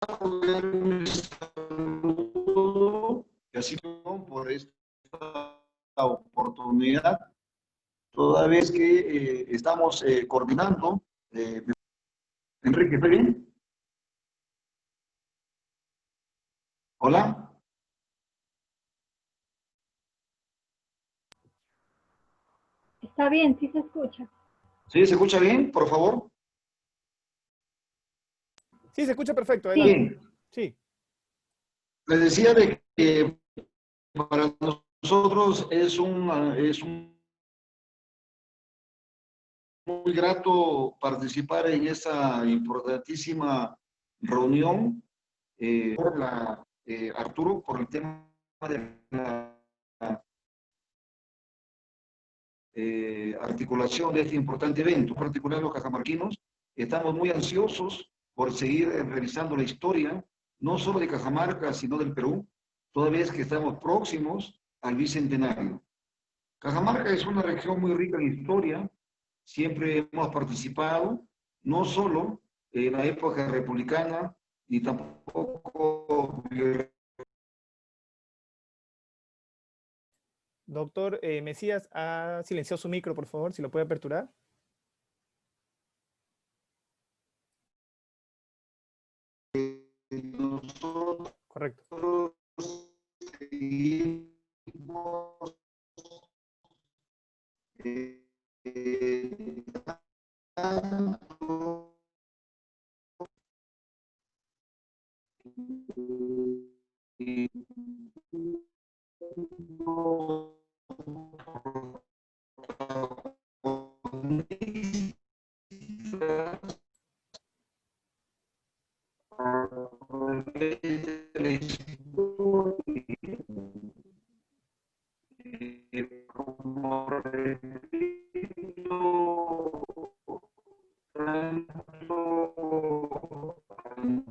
dar un saludo y así por esta oportunidad, toda vez que estamos coordinando. Enrique, ¿está bien? Hola. Está bien, sí se escucha. ¿Sí? ¿Se escucha bien? Por favor. Sí, se escucha perfecto, adelante. Bien. Sí. Les decía de que para nosotros es un muy grato participar en esta importantísima reunión por Arturo, por el tema de la articulación de este importante evento. En particular, los cajamarquinos estamos muy ansiosos por seguir revisando la historia, no solo de Cajamarca, sino del Perú, toda vez que estamos próximos al bicentenario. Cajamarca es una región muy rica en historia, siempre hemos participado, no solo en la época republicana, ni tampoco. Doctor Mesías, ha silenciado su micro, por favor, si lo puede aperturar. Nosotros Correcto. seguimos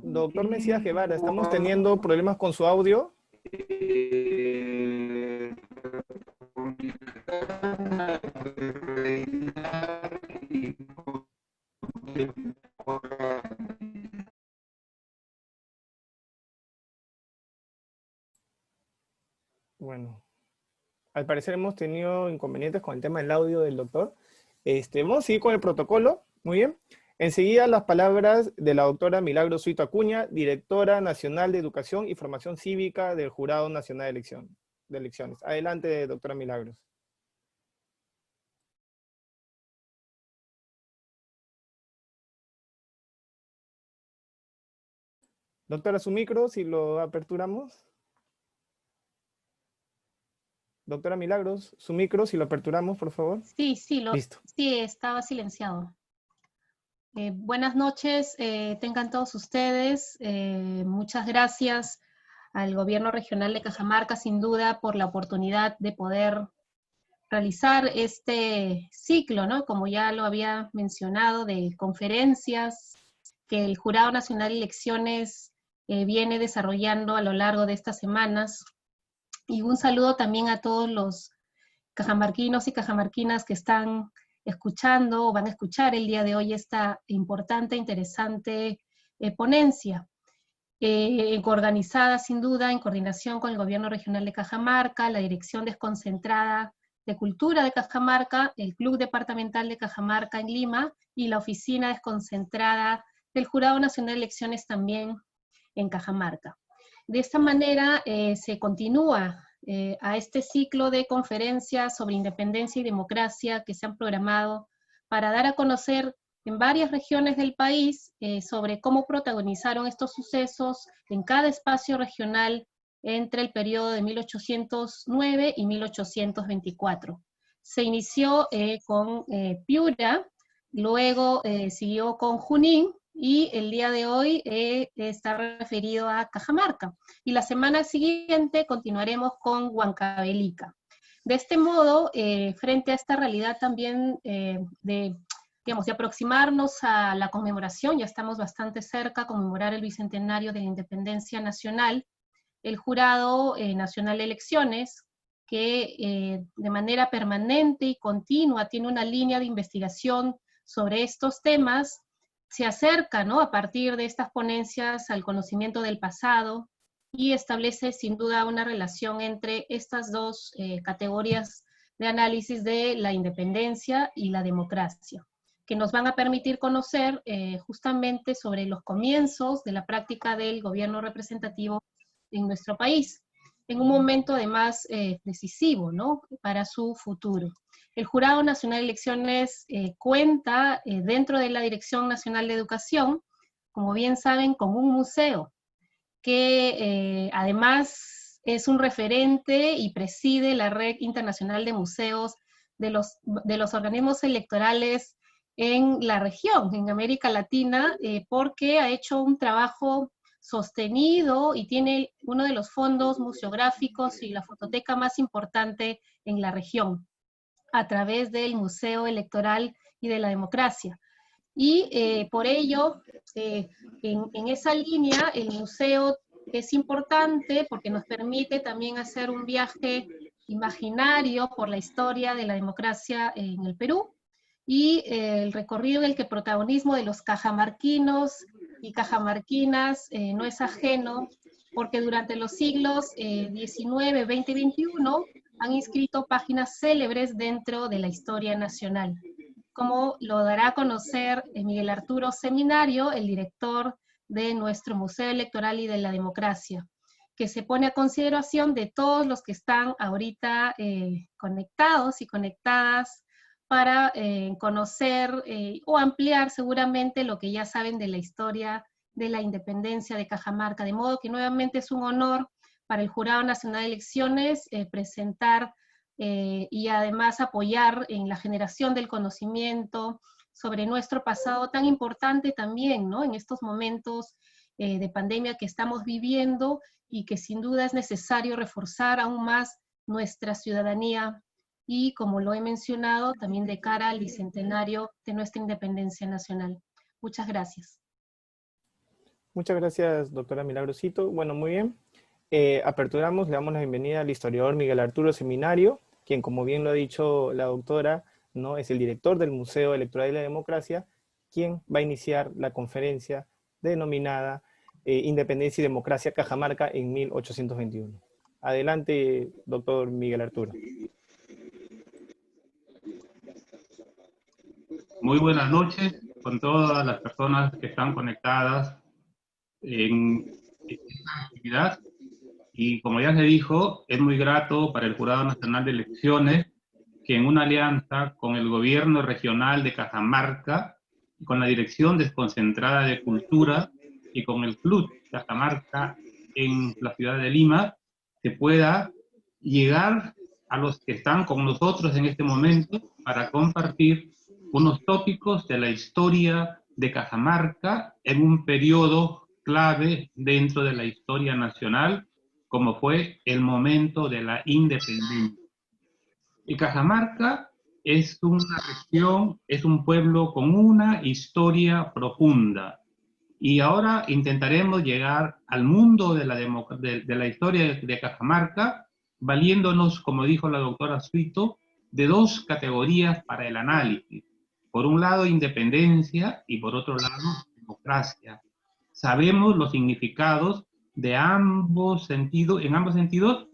Doctor Mesías Guevara, estamos teniendo problemas con su audio. Bueno, al parecer hemos tenido inconvenientes con el tema del audio del doctor. Vamos a seguir con el protocolo. Muy bien. Enseguida las palabras de la doctora Milagros Suito Acuña, directora nacional de Educación y Formación Cívica del Jurado Nacional de Elecciones. Adelante, doctora Milagros. Doctora, su micro, si lo aperturamos. Doctora Milagros, su micro, si lo aperturamos, por favor. Sí, Listo. sí, estaba silenciado. Buenas noches, tengan todos ustedes. Muchas gracias al Gobierno Regional de Cajamarca, sin duda, por la oportunidad de poder realizar este ciclo, ¿no? Como ya lo había mencionado, de conferencias que el Jurado Nacional de Elecciones viene desarrollando a lo largo de estas semanas. Y un saludo también a todos los cajamarquinos y cajamarquinas que están escuchando o van a escuchar el día de hoy esta importante, interesante ponencia, organizada sin duda en coordinación con el Gobierno Regional de Cajamarca, la Dirección Desconcentrada de Cultura de Cajamarca, el Club Departamental de Cajamarca en Lima y la Oficina Desconcentrada del Jurado Nacional de Elecciones también en Cajamarca. De esta manera se continúa a este ciclo de conferencias sobre independencia y democracia que se han programado para dar a conocer en varias regiones del país sobre cómo protagonizaron estos sucesos en cada espacio regional entre el periodo de 1809 y 1824. Se inició con Piura, luego siguió con Junín, y el día de hoy está referido a Cajamarca. Y la semana siguiente continuaremos con Huancavelica. De este modo, frente a esta realidad también de aproximarnos a la conmemoración, ya estamos bastante cerca a conmemorar el bicentenario de la independencia nacional, el Jurado Nacional de Elecciones, que de manera permanente y continua tiene una línea de investigación sobre estos temas, se acerca, ¿no?, a partir de estas ponencias al conocimiento del pasado y establece sin duda una relación entre estas dos categorías de análisis de la independencia y la democracia, que nos van a permitir conocer justamente sobre los comienzos de la práctica del gobierno representativo en nuestro país, en un momento además decisivo, ¿no?, para su futuro. El Jurado Nacional de Elecciones cuenta dentro de la Dirección Nacional de Educación, como bien saben, con un museo que además es un referente y preside la Red Internacional de Museos de los organismos electorales en la región, en América Latina, porque ha hecho un trabajo sostenido y tiene uno de los fondos museográficos y la fototeca más importante en la región, a través del Museo Electoral y de la Democracia. Y por ello, en esa línea, el museo es importante porque nos permite también hacer un viaje imaginario por la historia de la democracia en el Perú, y el recorrido en el que el protagonismo de los cajamarquinos y cajamarquinas no es ajeno, porque durante los siglos XIX, XX y XXI han inscrito páginas célebres dentro de la historia nacional, como lo dará a conocer Miguel Arturo Seminario, el director de nuestro Museo Electoral y de la Democracia, que se pone a consideración de todos los que están ahorita conectados y conectadas para conocer o ampliar seguramente lo que ya saben de la historia de la independencia de Cajamarca, de modo que nuevamente es un honor para el Jurado Nacional de Elecciones presentar y además apoyar en la generación del conocimiento sobre nuestro pasado tan importante también, ¿no?, en estos momentos de pandemia que estamos viviendo, y que sin duda es necesario reforzar aún más nuestra ciudadanía, y como lo he mencionado, también de cara al bicentenario de nuestra independencia nacional. Muchas gracias. Muchas gracias, doctora Milagrosito. Bueno, muy bien. Aperturamos, le damos la bienvenida al historiador Miguel Arturo Seminario, quien, como bien lo ha dicho la doctora, ¿no?, es el director del Museo Electoral y la Democracia, quien va a iniciar la conferencia denominada Independencia y Democracia Cajamarca en 1821. Adelante, doctor Miguel Arturo. Muy buenas noches con todas las personas que están conectadas en esta actividad. Y como ya se dijo, es muy grato para el Jurado Nacional de Elecciones que en una alianza con el Gobierno Regional de Cajamarca, con la Dirección Desconcentrada de Cultura y con el Club Cajamarca en la ciudad de Lima, se pueda llegar a los que están con nosotros en este momento para compartir unos tópicos de la historia de Cajamarca en un periodo clave dentro de la historia nacional, como fue el momento de la independencia. Y Cajamarca es una región, es un pueblo con una historia profunda. Y ahora intentaremos llegar al mundo de la historia de Cajamarca, valiéndonos, como dijo la doctora Suito, de dos categorías para el análisis. Por un lado, independencia, y por otro lado, democracia. Sabemos los significados de ambos sentidos, en ambos sentidos,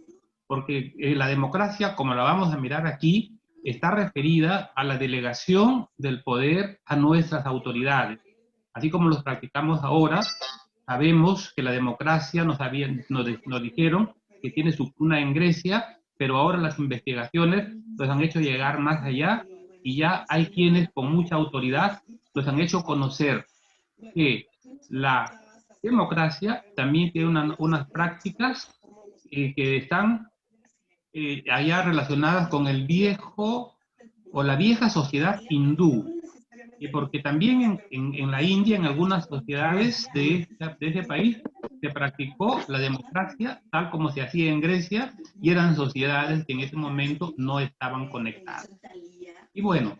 porque la democracia, como la vamos a mirar aquí, está referida a la delegación del poder a nuestras autoridades. Así como los practicamos ahora, sabemos que la democracia nos dijeron que tiene su cuna en Grecia, pero ahora las investigaciones nos han hecho llegar más allá, y ya hay quienes con mucha autoridad nos han hecho conocer que la democracia también tiene unas prácticas que están allá relacionadas con el viejo o la vieja sociedad hindú, y porque también en la India, en algunas sociedades de ese país, se practicó la democracia tal como se hacía en Grecia, y eran sociedades que en ese momento no estaban conectadas. Y bueno,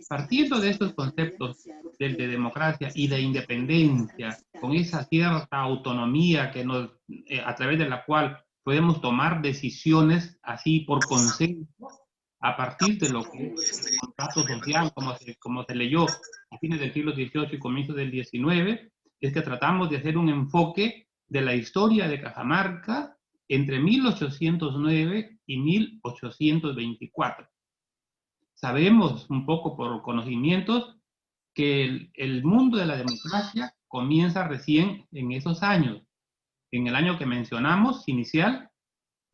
partiendo de estos conceptos de democracia y de independencia, con esa cierta autonomía que a través de la cual podemos tomar decisiones así por consenso, a partir de lo que es el contrato social, como se leyó a fines del siglo XVIII y comienzos del XIX, es que tratamos de hacer un enfoque de la historia de Cajamarca entre 1809 y 1824. Sabemos un poco por conocimientos que el mundo de la democracia comienza recién en esos años, en el año que mencionamos, inicial,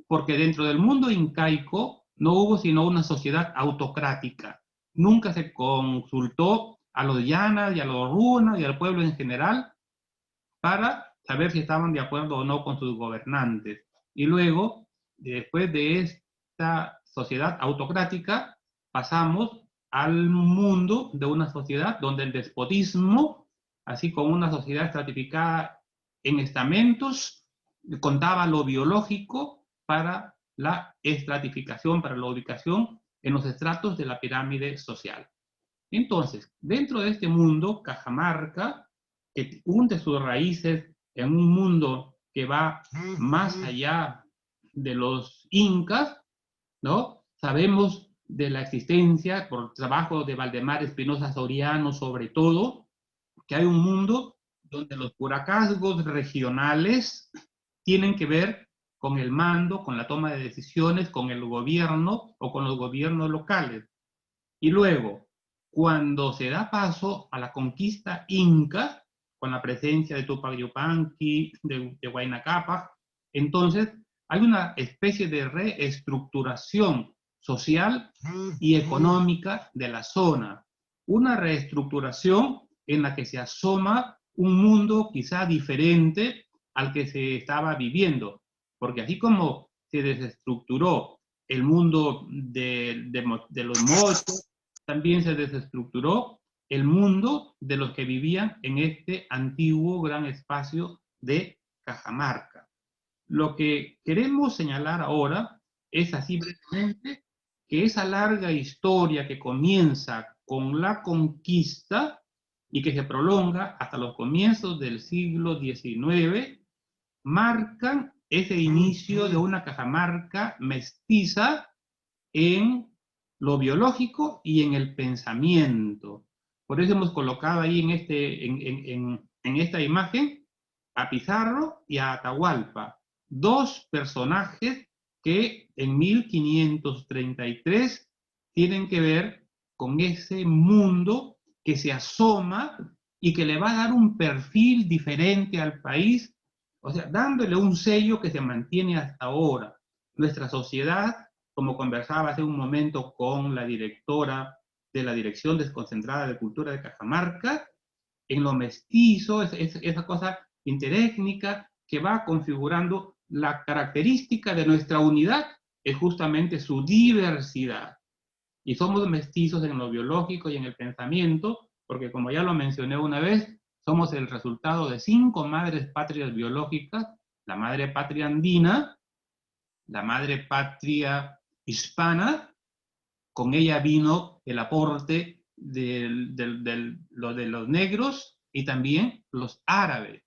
porque dentro del mundo incaico no hubo sino una sociedad autocrática. Nunca se consultó a los llanas y a los runas y al pueblo en general para saber si estaban de acuerdo o no con sus gobernantes. Y luego, después de esta sociedad autocrática, pasamos al mundo de una sociedad donde el despotismo, así como una sociedad estratificada en estamentos, contaba lo biológico para la estratificación, para la ubicación en los estratos de la pirámide social. Entonces, dentro de este mundo, Cajamarca, que hunde sus raíces en un mundo que va más allá de los incas, ¿no? Sabemos de la existencia, por el trabajo de Valdemar Espinosa Soriano sobre todo, que hay un mundo donde los puracazgos regionales tienen que ver con el mando, con la toma de decisiones, con el gobierno o con los gobiernos locales. Y luego, cuando se da paso a la conquista inca, con la presencia de Tupac Yupanqui, de Huayna Capac, entonces hay una especie de reestructuración social y económica de la zona. Una reestructuración en la que se asoma un mundo quizá diferente al que se estaba viviendo. Porque así como se desestructuró el mundo de los mochos, también se desestructuró el mundo de los que vivían en este antiguo gran espacio de Cajamarca. Lo que queremos señalar ahora es así brevemente que esa larga historia que comienza con la conquista y que se prolonga hasta los comienzos del siglo XIX, marcan ese inicio de una Cajamarca mestiza en lo biológico y en el pensamiento. Por eso hemos colocado ahí en esta imagen a Pizarro y a Atahualpa, dos personajes que en 1533 tienen que ver con ese mundo que se asoma y que le va a dar un perfil diferente al país, o sea, dándole un sello que se mantiene hasta ahora. Nuestra sociedad, como conversaba hace un momento con la directora de la Dirección Desconcentrada de Cultura de Cajamarca, en lo mestizo, esa cosa interétnica que va configurando la característica de nuestra unidad, es justamente su diversidad. Y somos mestizos en lo biológico y en el pensamiento, porque como ya lo mencioné una vez, somos el resultado de 5 madres patrias biológicas: la madre patria andina, la madre patria hispana, con ella vino el aporte de los negros y también los árabes.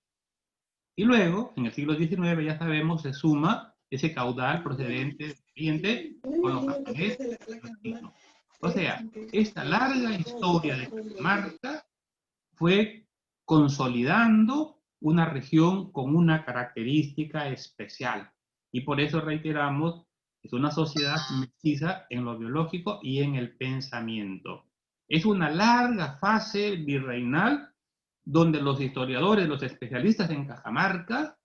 Y luego, en el siglo XIX, ya sabemos, se suma ese caudal procedente del Oriente con los japoneses y los chinos. O sea, esta larga historia de Cajamarca fue consolidando una región con una característica especial. Y por eso reiteramos, es una sociedad mestiza en lo biológico y en el pensamiento. Es una larga fase virreinal donde los historiadores, los especialistas en Cajamarca,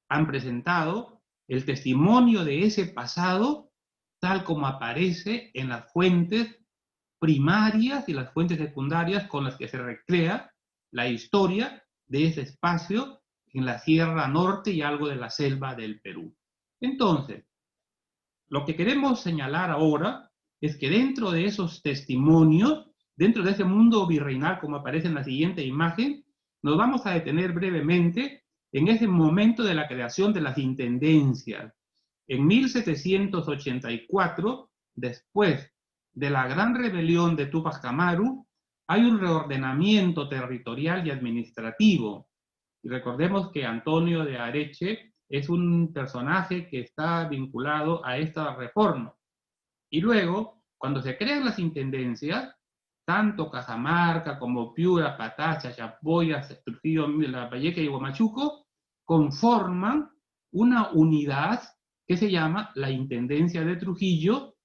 han presentado el testimonio de ese pasado tal como aparece en las fuentes primarias y las fuentes secundarias con las que se recrea la historia de ese espacio en la Sierra Norte y algo de la selva del Perú. Entonces, lo que queremos señalar ahora es que dentro de esos testimonios, dentro de ese mundo virreinal, como aparece en la siguiente imagen, nos vamos a detener brevemente en ese momento de la creación de las intendencias. En 1784, después de la gran rebelión de Túpac Amaru, hay un reordenamiento territorial y administrativo. Y recordemos que Antonio de Areche es un personaje que está vinculado a esta reforma. Y luego, cuando se crean las intendencias, tanto Cajamarca como Piura, Patacha, Chapoya, Trujillo, Lambayeque y Huamachuco, conforman una unidad que se llama la Intendencia de Trujillo,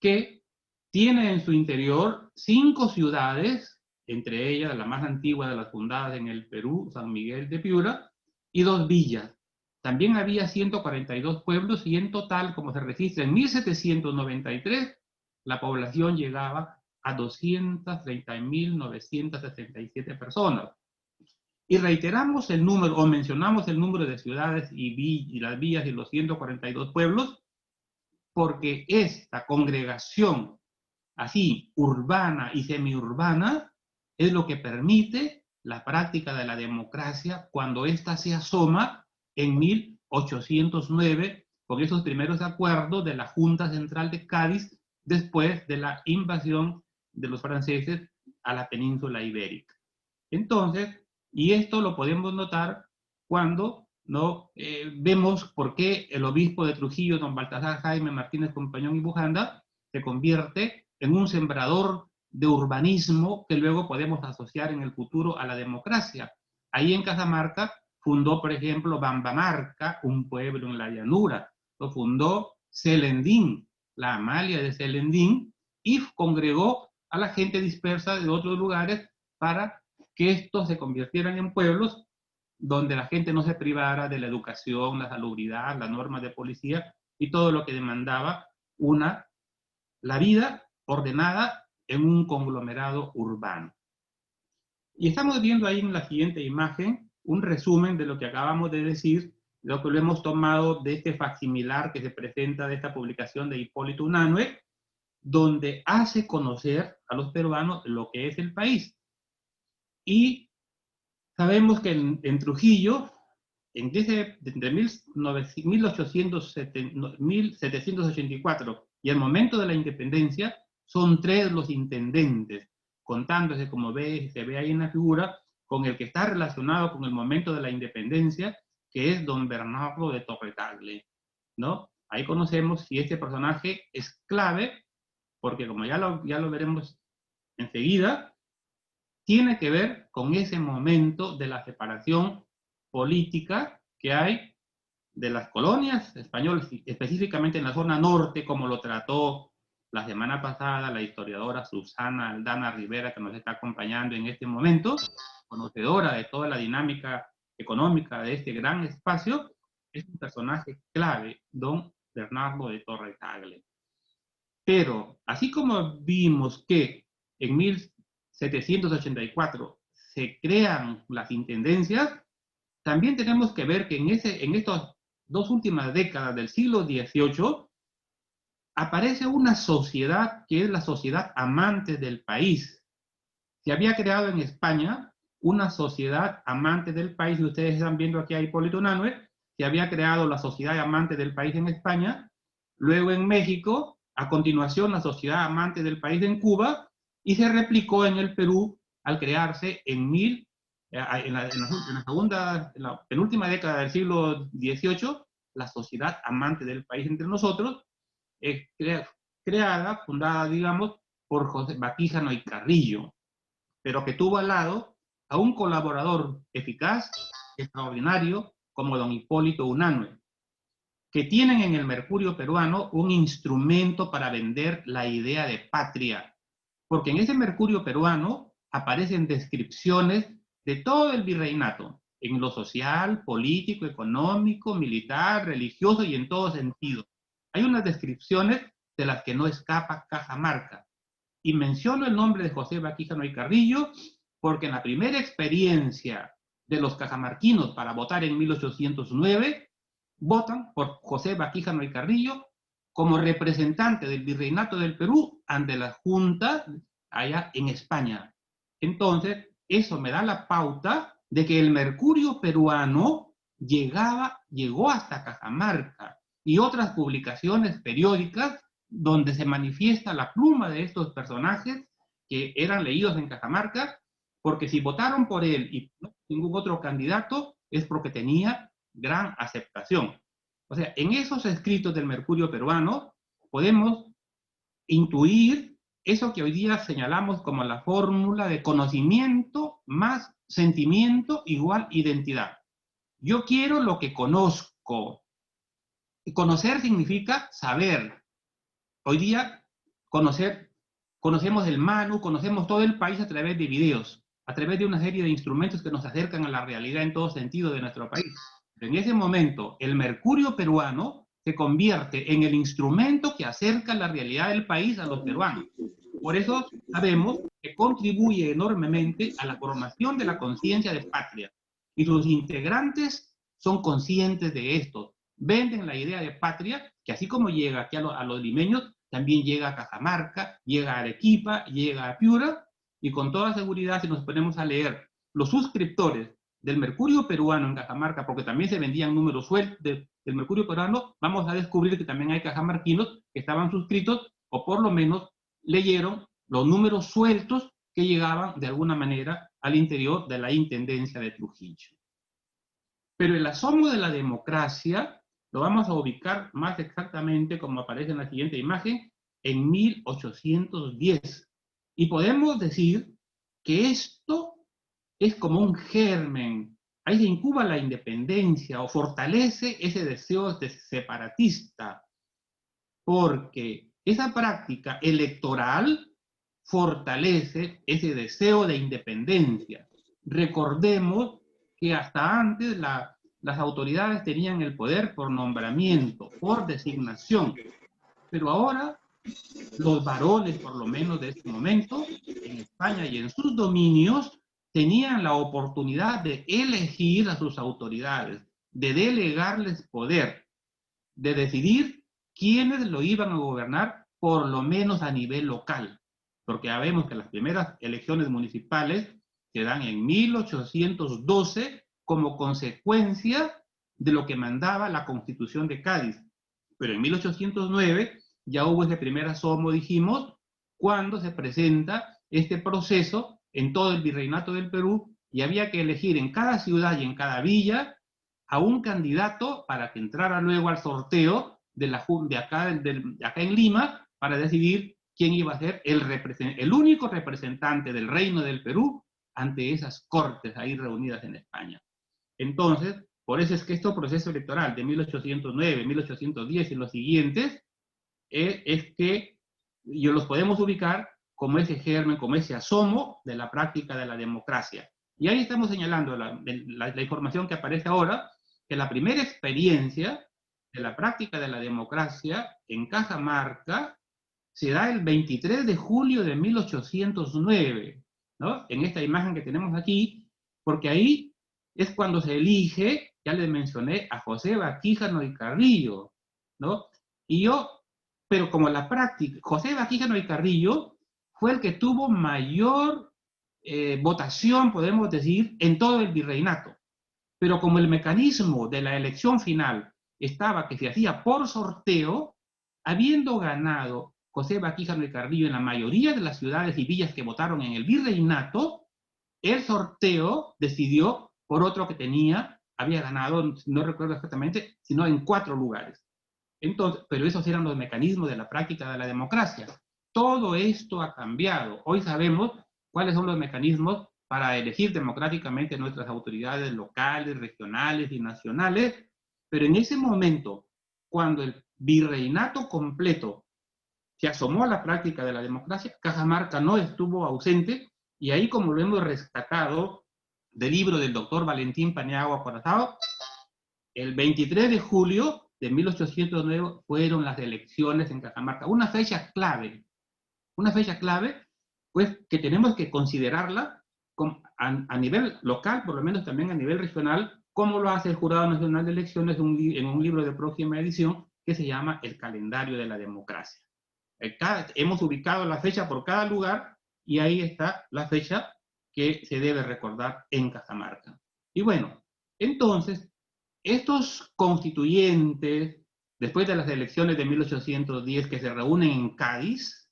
que tiene en su interior 5 ciudades, entre ellas la más antigua de las fundadas en el Perú, San Miguel de Piura, y 2 villas. También había 142 pueblos y en total, como se registra en 1793, la población llegaba a 230.977 personas. Y reiteramos el número, o mencionamos el número de ciudades y las villas y los 142 pueblos, porque esta congregación así urbana y semiurbana es lo que permite la práctica de la democracia cuando ésta se asoma en 1809 con esos primeros acuerdos de la Junta Central de Cádiz después de la invasión de los franceses a la península ibérica. Entonces, y esto lo podemos notar cuando vemos por qué el obispo de Trujillo, don Baltasar Jaime Martínez Compañón y Bujanda, se convierte en un sembrador de urbanismo que luego podemos asociar en el futuro a la democracia. Ahí en Cajamarca fundó, por ejemplo, Bambamarca, un pueblo en la llanura. Lo fundó Celendín, la Amalia de Celendín, y congregó a la gente dispersa de otros lugares para que estos se convirtieran en pueblos donde la gente no se privara de la educación, la salubridad, las normas de policía y todo lo que demandaba la vida ordenada en un conglomerado urbano. Y estamos viendo ahí en la siguiente imagen un resumen de lo que acabamos de decir, lo que lo hemos tomado de este facsimilar que se presenta de esta publicación de Hipólito Unanue, donde hace conocer a los peruanos lo que es el país. Y sabemos que en Trujillo, entre 1784 y el momento de la independencia, son 3 los intendentes, contándose, como se ve ahí en la figura, con el que está relacionado con el momento de la independencia, que es don Bernardo de Torre-Tagle, ¿no? Ahí conocemos si este personaje es clave, porque como ya lo veremos enseguida, tiene que ver con ese momento de la separación política que hay de las colonias españolas, específicamente en la zona norte, como lo trató la semana pasada la historiadora Susana Aldana Rivera, que nos está acompañando en este momento, conocedora de toda la dinámica económica de este gran espacio. Es un personaje clave, don Bernardo de Torre-Tagle. Pero, así como vimos que en 1784 se crean las intendencias, también tenemos que ver que en estas 2 últimas décadas del siglo XVIII aparece una sociedad que es la sociedad amante del país. Se había creado en España una sociedad amante del país, y ustedes están viendo aquí a Hipólito Unanue, se había creado la sociedad amante del país en España, luego en México, a continuación la sociedad amante del país en Cuba, y se replicó en el Perú al crearse en la penúltima década del siglo XVIII, la sociedad amante del país entre nosotros, fundada, digamos, por José Baquíjano y Carrillo, pero que tuvo al lado a un colaborador eficaz, extraordinario, como don Hipólito Unanue, que tienen en el Mercurio peruano un instrumento para vender la idea de patria, porque en ese Mercurio peruano aparecen descripciones de todo el virreinato, en lo social, político, económico, militar, religioso y en todo sentido. Hay unas descripciones de las que no escapa Cajamarca. Y menciono el nombre de José Baquíjano y Carrillo porque en la primera experiencia de los cajamarquinos para votar en 1809, votan por José Baquíjano y Carrillo como representante del virreinato del Perú ante la Junta allá en España. Entonces, eso me da la pauta de que el Mercurio peruano llegó hasta Cajamarca, y otras publicaciones periódicas donde se manifiesta la pluma de estos personajes que eran leídos en Cajamarca, porque si votaron por él y no ningún otro candidato, es porque tenía gran aceptación. O sea, en esos escritos del Mercurio peruano podemos intuir eso que hoy día señalamos como la fórmula de conocimiento más sentimiento igual identidad. Yo quiero lo que conozco. Y conocer significa saber. Hoy día conocemos el Manu, conocemos todo el país a través de videos, a través de una serie de instrumentos que nos acercan a la realidad en todo sentido de nuestro país. Pero en ese momento, el mercurio peruano se convierte en el instrumento que acerca la realidad del país a los peruanos. Por eso sabemos que contribuye enormemente a la formación de la conciencia de patria. Y sus integrantes son conscientes de esto. Venden la idea de patria, que así como llega aquí a los limeños, también llega a Cajamarca, llega a Arequipa, llega a Piura, y con toda seguridad, si nos ponemos a leer los suscriptores del mercurio peruano en Cajamarca, porque también se vendían números sueltos del mercurio peruano, vamos a descubrir que también hay cajamarquinos que estaban suscritos, o por lo menos leyeron los números sueltos que llegaban de alguna manera al interior de la intendencia de Trujillo. Pero el asomo de la democracia lo vamos a ubicar más exactamente, como aparece en la siguiente imagen, en 1810. Y podemos decir que esto es como un germen. Ahí se incuba la independencia o fortalece ese deseo separatista, porque esa práctica electoral fortalece ese deseo de independencia. Recordemos que hasta antes las autoridades tenían el poder por nombramiento, por designación, pero ahora los varones, por lo menos de este momento, en España y en sus dominios, tenían la oportunidad de elegir a sus autoridades, de delegarles poder, de decidir quiénes lo iban a gobernar, por lo menos a nivel local, porque ya vemos que las primeras elecciones municipales se dan en 1812 como consecuencia de lo que mandaba la Constitución de Cádiz. Pero en 1809 ya hubo ese primer asomo, dijimos, cuando se presenta este proceso en todo el virreinato del Perú y había que elegir en cada ciudad y en cada villa a un candidato para que entrara luego al sorteo de acá en Lima para decidir quién iba a ser el único representante del Reino del Perú ante esas cortes ahí reunidas en España. Entonces, por eso es que este proceso electoral de 1809, 1810 y los siguientes, es que los podemos ubicar como ese germen, como ese asomo de la práctica de la democracia. Y ahí estamos señalando la información que aparece ahora, que la primera experiencia de la práctica de la democracia en Cajamarca se da el 23 de julio de 1809, ¿no? En esta imagen que tenemos aquí, porque ahí es cuando se elige, ya les mencioné, a José Baquíjano y Carrillo, ¿no? Pero como la práctica, José Baquíjano y Carrillo fue el que tuvo mayor votación, podemos decir, en todo el virreinato. Pero como el mecanismo de la elección final estaba que se hacía por sorteo, habiendo ganado José Baquíjano y Carrillo en la mayoría de las ciudades y villas que votaron en el virreinato, el sorteo decidió por otro que había ganado, no recuerdo exactamente, sino en 4 lugares. Entonces, pero esos eran los mecanismos de la práctica de la democracia. Todo esto ha cambiado. Hoy sabemos cuáles son los mecanismos para elegir democráticamente nuestras autoridades locales, regionales y nacionales, pero en ese momento, cuando el virreinato completo se asomó a la práctica de la democracia, Cajamarca no estuvo ausente, y ahí, como lo hemos rescatado del libro del doctor Valentín Paniagua Corazao, el 23 de julio de 1809 fueron las elecciones en Cajamarca. Una fecha clave, pues que tenemos que considerarla a nivel local, por lo menos también a nivel regional, como lo hace el Jurado Nacional de Elecciones en un libro de próxima edición que se llama El Calendario de la Democracia. Hemos ubicado la fecha por cada lugar y ahí está la fecha que se debe recordar en Cajamarca. Y bueno, entonces, estos constituyentes, después de las elecciones de 1810 que se reúnen en Cádiz,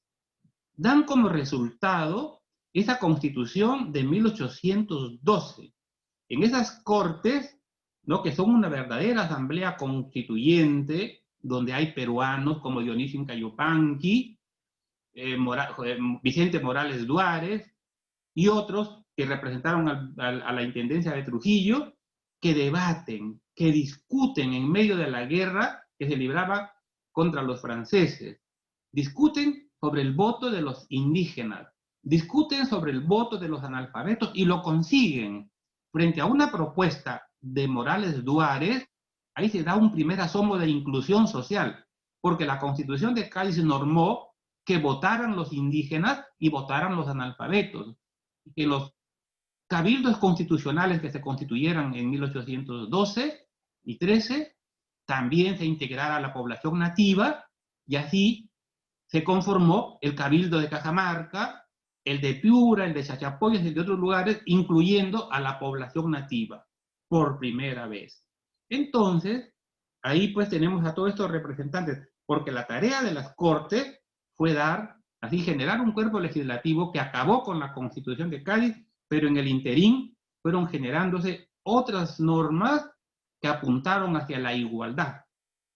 dan como resultado esa constitución de 1812. En esas cortes, ¿no?, que son una verdadera asamblea constituyente, donde hay peruanos como Dionisio Inca Yupanqui, Vicente Morales Duárez y otros que representaron a la Intendencia de Trujillo, que debaten, que discuten en medio de la guerra que se libraba contra los franceses. Discuten sobre el voto de los indígenas, discuten sobre el voto de los analfabetos y lo consiguen. Frente a una propuesta de Morales Duárez, ahí se da un primer asomo de inclusión social, porque la Constitución de Cádiz normó que votaran los indígenas y votaran los analfabetos, que los cabildos constitucionales que se constituyeran en 1812 y 13 también se integrara a la población nativa, y así se conformó el Cabildo de Cajamarca, el de Piura, el de Chachapoyas y el de otros lugares, incluyendo a la población nativa, por primera vez. Entonces, ahí pues tenemos a todos estos representantes, porque la tarea de las Cortes fue generar un cuerpo legislativo que acabó con la Constitución de Cádiz, pero en el interín fueron generándose otras normas que apuntaron hacia la igualdad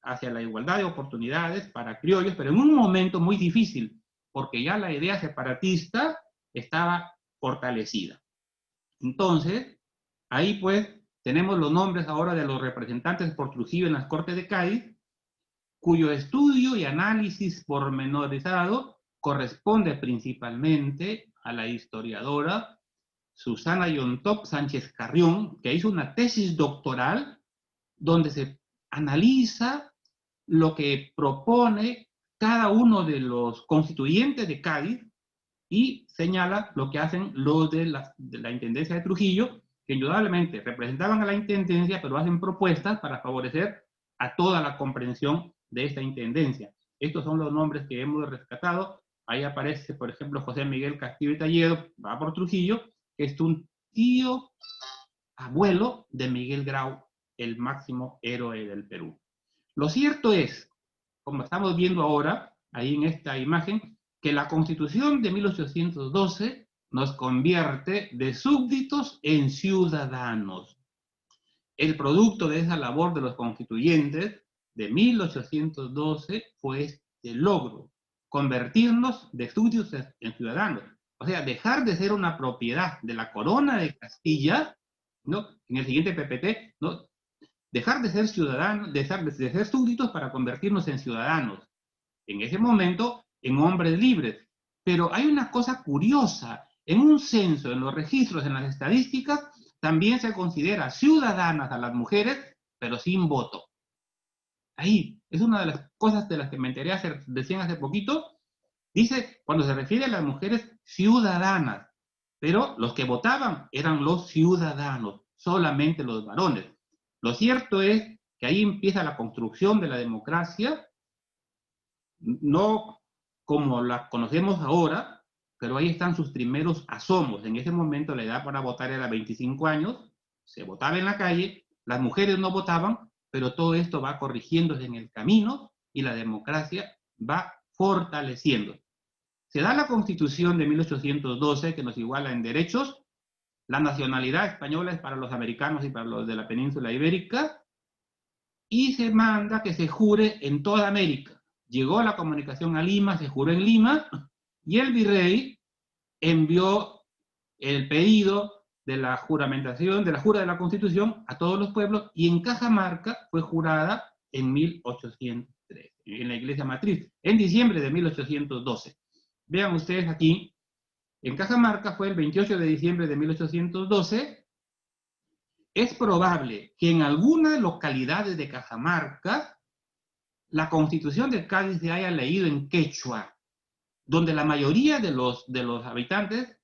de oportunidades para criollos, pero en un momento muy difícil, porque ya la idea separatista estaba fortalecida. Entonces, ahí pues tenemos los nombres ahora de los representantes por Trujillo en las Cortes de Cádiz, cuyo estudio y análisis pormenorizado corresponde principalmente a la historiadora Susana Yontop Sánchez Carrión, que hizo una tesis doctoral donde se analiza lo que propone cada uno de los constituyentes de Cádiz y señala lo que hacen los de la Intendencia de Trujillo, que indudablemente representaban a la Intendencia, pero hacen propuestas para favorecer a toda la comprensión de esta Intendencia. Estos son los nombres que hemos rescatado. Ahí aparece, por ejemplo, José Miguel Castillo y Talledo, va por Trujillo, que es un tío abuelo de Miguel Grau, el máximo héroe del Perú. Lo cierto es, como estamos viendo ahora, ahí en esta imagen, que la Constitución de 1812 nos convierte de súbditos en ciudadanos. El producto de esa labor de los constituyentes de 1812 fue este logro, convertirnos de súbditos en ciudadanos. O sea, dejar de ser una propiedad de la corona de Castilla, ¿no? En el siguiente PPT, ¿no? Dejar de ser ciudadanos, de ser súbditos para convertirnos en ciudadanos. En ese momento, en hombres libres. Pero hay una cosa curiosa. En un censo, en los registros, en las estadísticas, también se considera ciudadanas a las mujeres, pero sin voto. Ahí, es una de las cosas de las que me enteré decían hace poquito. Dice, cuando se refiere a las mujeres ciudadanas, pero los que votaban eran los ciudadanos, solamente los varones. Lo cierto es que ahí empieza la construcción de la democracia, no como la conocemos ahora, pero ahí están sus primeros asomos. En ese momento la edad para votar era 25 años, se votaba en la calle, las mujeres no votaban, pero todo esto va corrigiéndose en el camino y la democracia va fortaleciendo. Se da la Constitución de 1812 que nos iguala en derechos. La nacionalidad española es para los americanos y para los de la península ibérica, y se manda que se jure en toda América. Llegó la comunicación a Lima, se juró en Lima, y el virrey envió el pedido de la juramentación, de la jura de la Constitución a todos los pueblos, y en Cajamarca fue jurada en 1803, en la iglesia matriz, en diciembre de 1812. Vean ustedes aquí, en Cajamarca fue el 28 de diciembre de 1812. Es probable que en algunas localidades de Cajamarca la Constitución de Cádiz se haya leído en quechua, donde la mayoría de los habitantes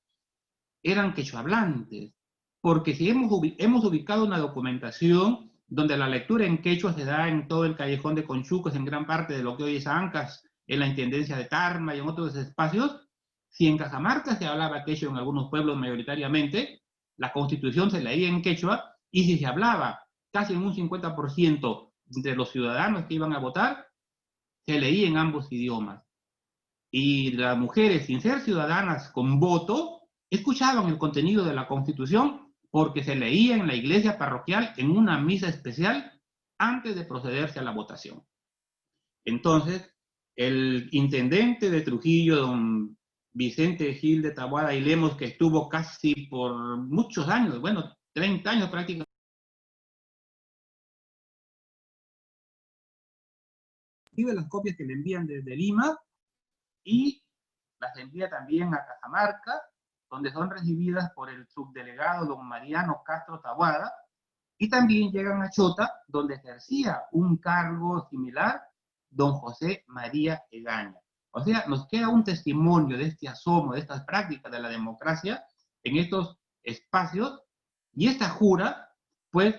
eran quechuahablantes, porque si hemos ubicado una documentación donde la lectura en quechua se da en todo el callejón de Conchucos, en gran parte de lo que hoy es Ancas, en la Intendencia de Tarma y en otros espacios. Si en Cajamarca se hablaba quechua en algunos pueblos mayoritariamente, la Constitución se leía en quechua, y si se hablaba casi en un 50% de los ciudadanos que iban a votar, se leía en ambos idiomas. Y las mujeres, sin ser ciudadanas con voto, escuchaban el contenido de la Constitución porque se leía en la iglesia parroquial en una misa especial antes de procederse a la votación. Entonces, el intendente de Trujillo, don Vicente Gil de Taboada y Lemos, que estuvo casi por muchos años, bueno, 30 años prácticamente, recibe las copias que le envían desde Lima y las envía también a Cajamarca, donde son recibidas por el subdelegado don Mariano Castro Taboada, y también llegan a Chota, donde ejercía un cargo similar don José María Egaña. O sea, nos queda un testimonio de este asomo, de estas prácticas de la democracia en estos espacios, y esta jura, pues,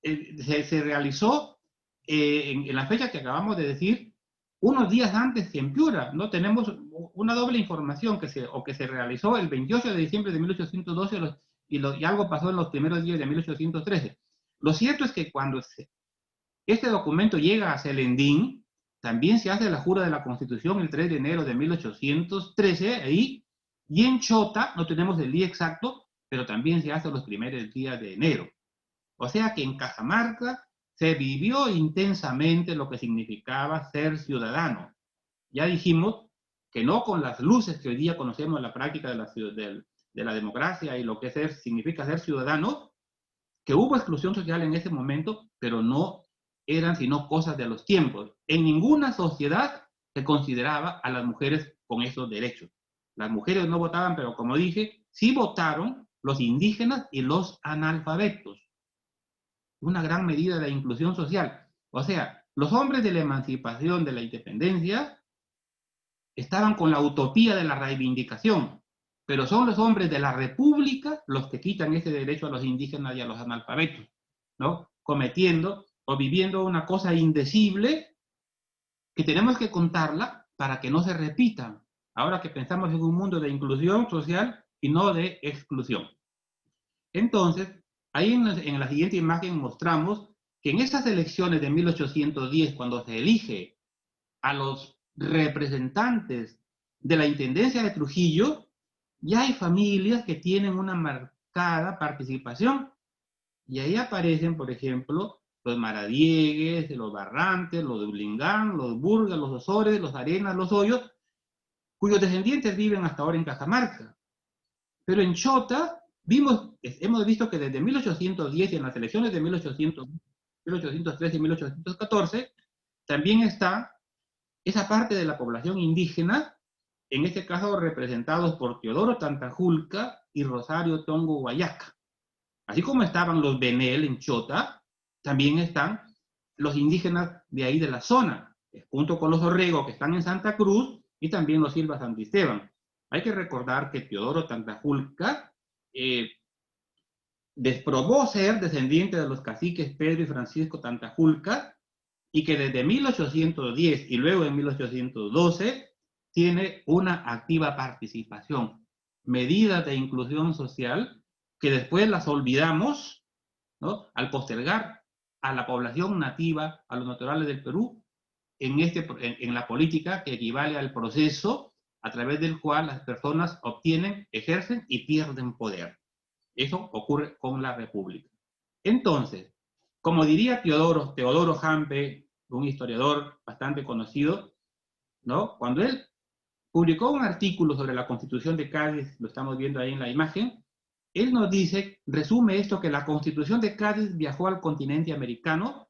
se realizó en la fecha que acabamos de decir, unos días antes que en Piura, ¿no? Tenemos una doble información que se realizó el 28 de diciembre de 1812 y algo pasó en los primeros días de 1813. Lo cierto es que cuando este documento llega a Celendín, también se hace la jura de la Constitución el 3 de enero de 1813, ahí, y en Chota, no tenemos el día exacto, pero también se hace los primeros días de enero. O sea que en Cajamarca se vivió intensamente lo que significaba ser ciudadano. Ya dijimos que no con las luces que hoy día conocemos en la práctica de la democracia y lo que significa ser ciudadano, que hubo exclusión social en ese momento, pero no eran sino cosas de los tiempos. En ninguna sociedad se consideraba a las mujeres con esos derechos. Las mujeres no votaban, pero como dije, sí votaron los indígenas y los analfabetos. Una gran medida de inclusión social. O sea, los hombres de la emancipación, de la independencia, estaban con la utopía de la reivindicación, pero son los hombres de la república los que quitan ese derecho a los indígenas y a los analfabetos, ¿no? Cometiendo o viviendo una cosa indecible que tenemos que contarla para que no se repita, ahora que pensamos en un mundo de inclusión social y no de exclusión. Entonces, ahí en la siguiente imagen mostramos que en esas elecciones de 1810, cuando se elige a los representantes de la Intendencia de Trujillo, ya hay familias que tienen una marcada participación. Y ahí aparecen, por ejemplo, los Maradiegues, los Barrantes, los de Urlingán, los Burgas, los Osores, los Arenas, los Hoyos, cuyos descendientes viven hasta ahora en Cajamarca. Pero en Chota hemos visto que desde 1810 y en las elecciones de 1813 y 1814, también está esa parte de la población indígena, en este caso representados por Teodoro Tantajulca y Rosario Tongo Guayaca. Así como estaban los Benel en Chota, también están los indígenas de ahí de la zona, junto con los Orrego que están en Santa Cruz y también los Silva Santisteban. Hay que recordar que Teodoro Tantajulca desprobó ser descendiente de los caciques Pedro y Francisco Tantajulca y que desde 1810 y luego en 1812 tiene una activa participación, medidas de inclusión social que después las olvidamos, ¿no? Al postergar a la población nativa, a los naturales del Perú, en la política que equivale al proceso a través del cual las personas obtienen, ejercen y pierden poder. Eso ocurre con la República. Entonces, como diría Teodoro Hampe, un historiador bastante conocido, ¿no? Cuando él publicó un artículo sobre la Constitución de Cádiz, lo estamos viendo ahí en la imagen, él nos dice, resume esto, que la Constitución de Cádiz viajó al continente americano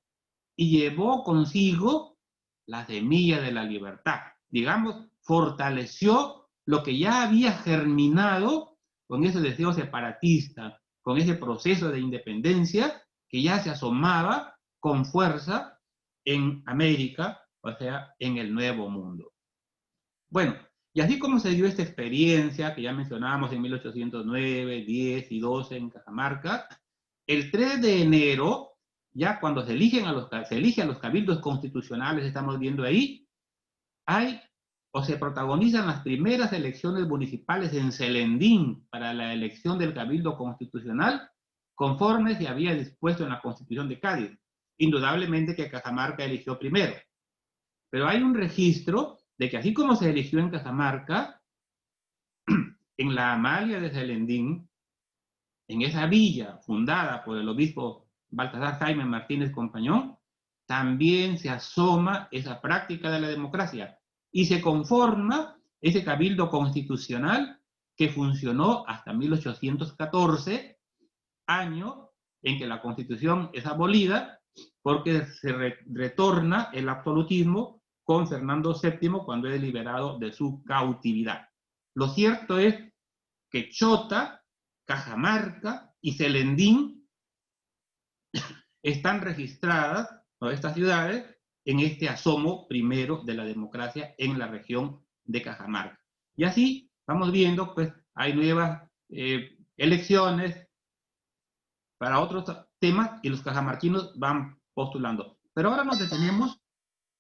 y llevó consigo la semilla de la libertad. Digamos, fortaleció lo que ya había germinado con ese deseo separatista, con ese proceso de independencia que ya se asomaba con fuerza en América, o sea, en el Nuevo Mundo. Bueno, y así como se dio esta experiencia que ya mencionábamos en 1809, 10 y 12 en Cajamarca, el 3 de enero, ya cuando se elige a los cabildos constitucionales, estamos viendo ahí, se protagonizan las primeras elecciones municipales en Celendín para la elección del cabildo constitucional, conforme se había dispuesto en la Constitución de Cádiz. Indudablemente que Cajamarca eligió primero. Pero hay un registro de que así como se eligió en Cajamarca, en la Amalia de Celendín, en esa villa fundada por el obispo Baltasar Jaime Martínez Compañón, también se asoma esa práctica de la democracia y se conforma ese cabildo constitucional que funcionó hasta 1814, año en que la Constitución es abolida, porque se retorna el absolutismo con Fernando VII cuando es liberado de su cautividad. Lo cierto es que Chota, Cajamarca y Celendín están registradas, ¿no?, estas ciudades, en este asomo primero de la democracia en la región de Cajamarca. Y así vamos viendo, pues hay nuevas elecciones para otros temas y los cajamarquinos van postulando. Pero ahora nos detenemos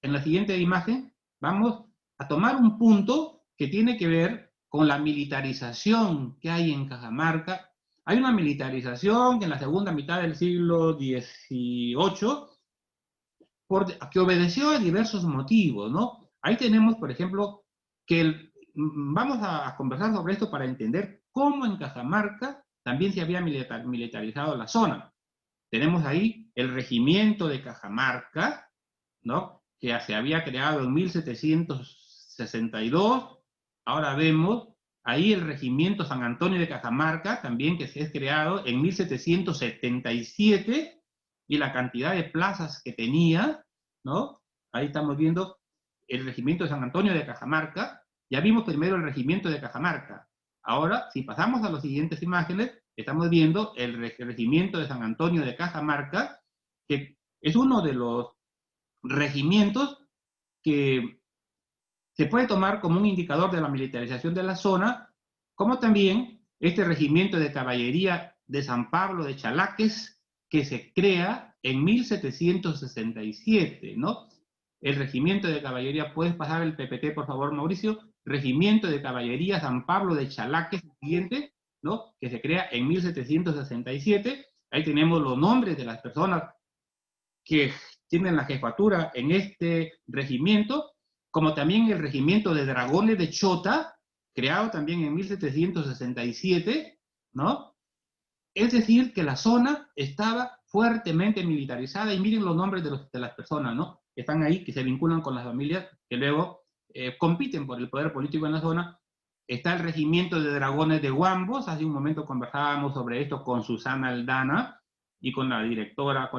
en la siguiente imagen. Vamos a tomar un punto que tiene que ver con la militarización que hay en Cajamarca. Hay una militarización que en la segunda mitad del siglo XVIII que obedeció a diversos motivos, ¿no? Ahí tenemos, por ejemplo, que vamos a conversar sobre esto para entender cómo en Cajamarca también se había militarizado la zona. Tenemos ahí el regimiento de Cajamarca, ¿no?, que se había creado en 1762. Ahora vemos ahí el regimiento San Antonio de Cajamarca, también que se es creado en 1777, y la cantidad de plazas que tenía, ¿no? Ahí estamos viendo el regimiento de San Antonio de Cajamarca. Ya vimos primero el regimiento de Cajamarca. Ahora, si pasamos a las siguientes imágenes, estamos viendo el regimiento de San Antonio de Cajamarca, que es uno de los regimientos que se puede tomar como un indicador de la militarización de la zona, como también este regimiento de caballería de San Pablo de Chalaques, que se crea en 1767, ¿no? El regimiento de caballería, ¿puedes pasar el PPT, por favor, Mauricio? Regimiento de caballería San Pablo de Chalaques, siguiente, ¿no?, que se crea en 1767. Ahí tenemos los nombres de las personas que tienen la jefatura en este regimiento, como también el regimiento de dragones de Chota, creado también en 1767, ¿no? Es decir, que la zona estaba fuertemente militarizada, y miren los nombres de las personas, ¿no?, que están ahí, que se vinculan con las familias, que luego compiten por el poder político en la zona. Está el regimiento de dragones de Huambos. Hace un momento conversábamos sobre esto con Susana Aldana y con la directora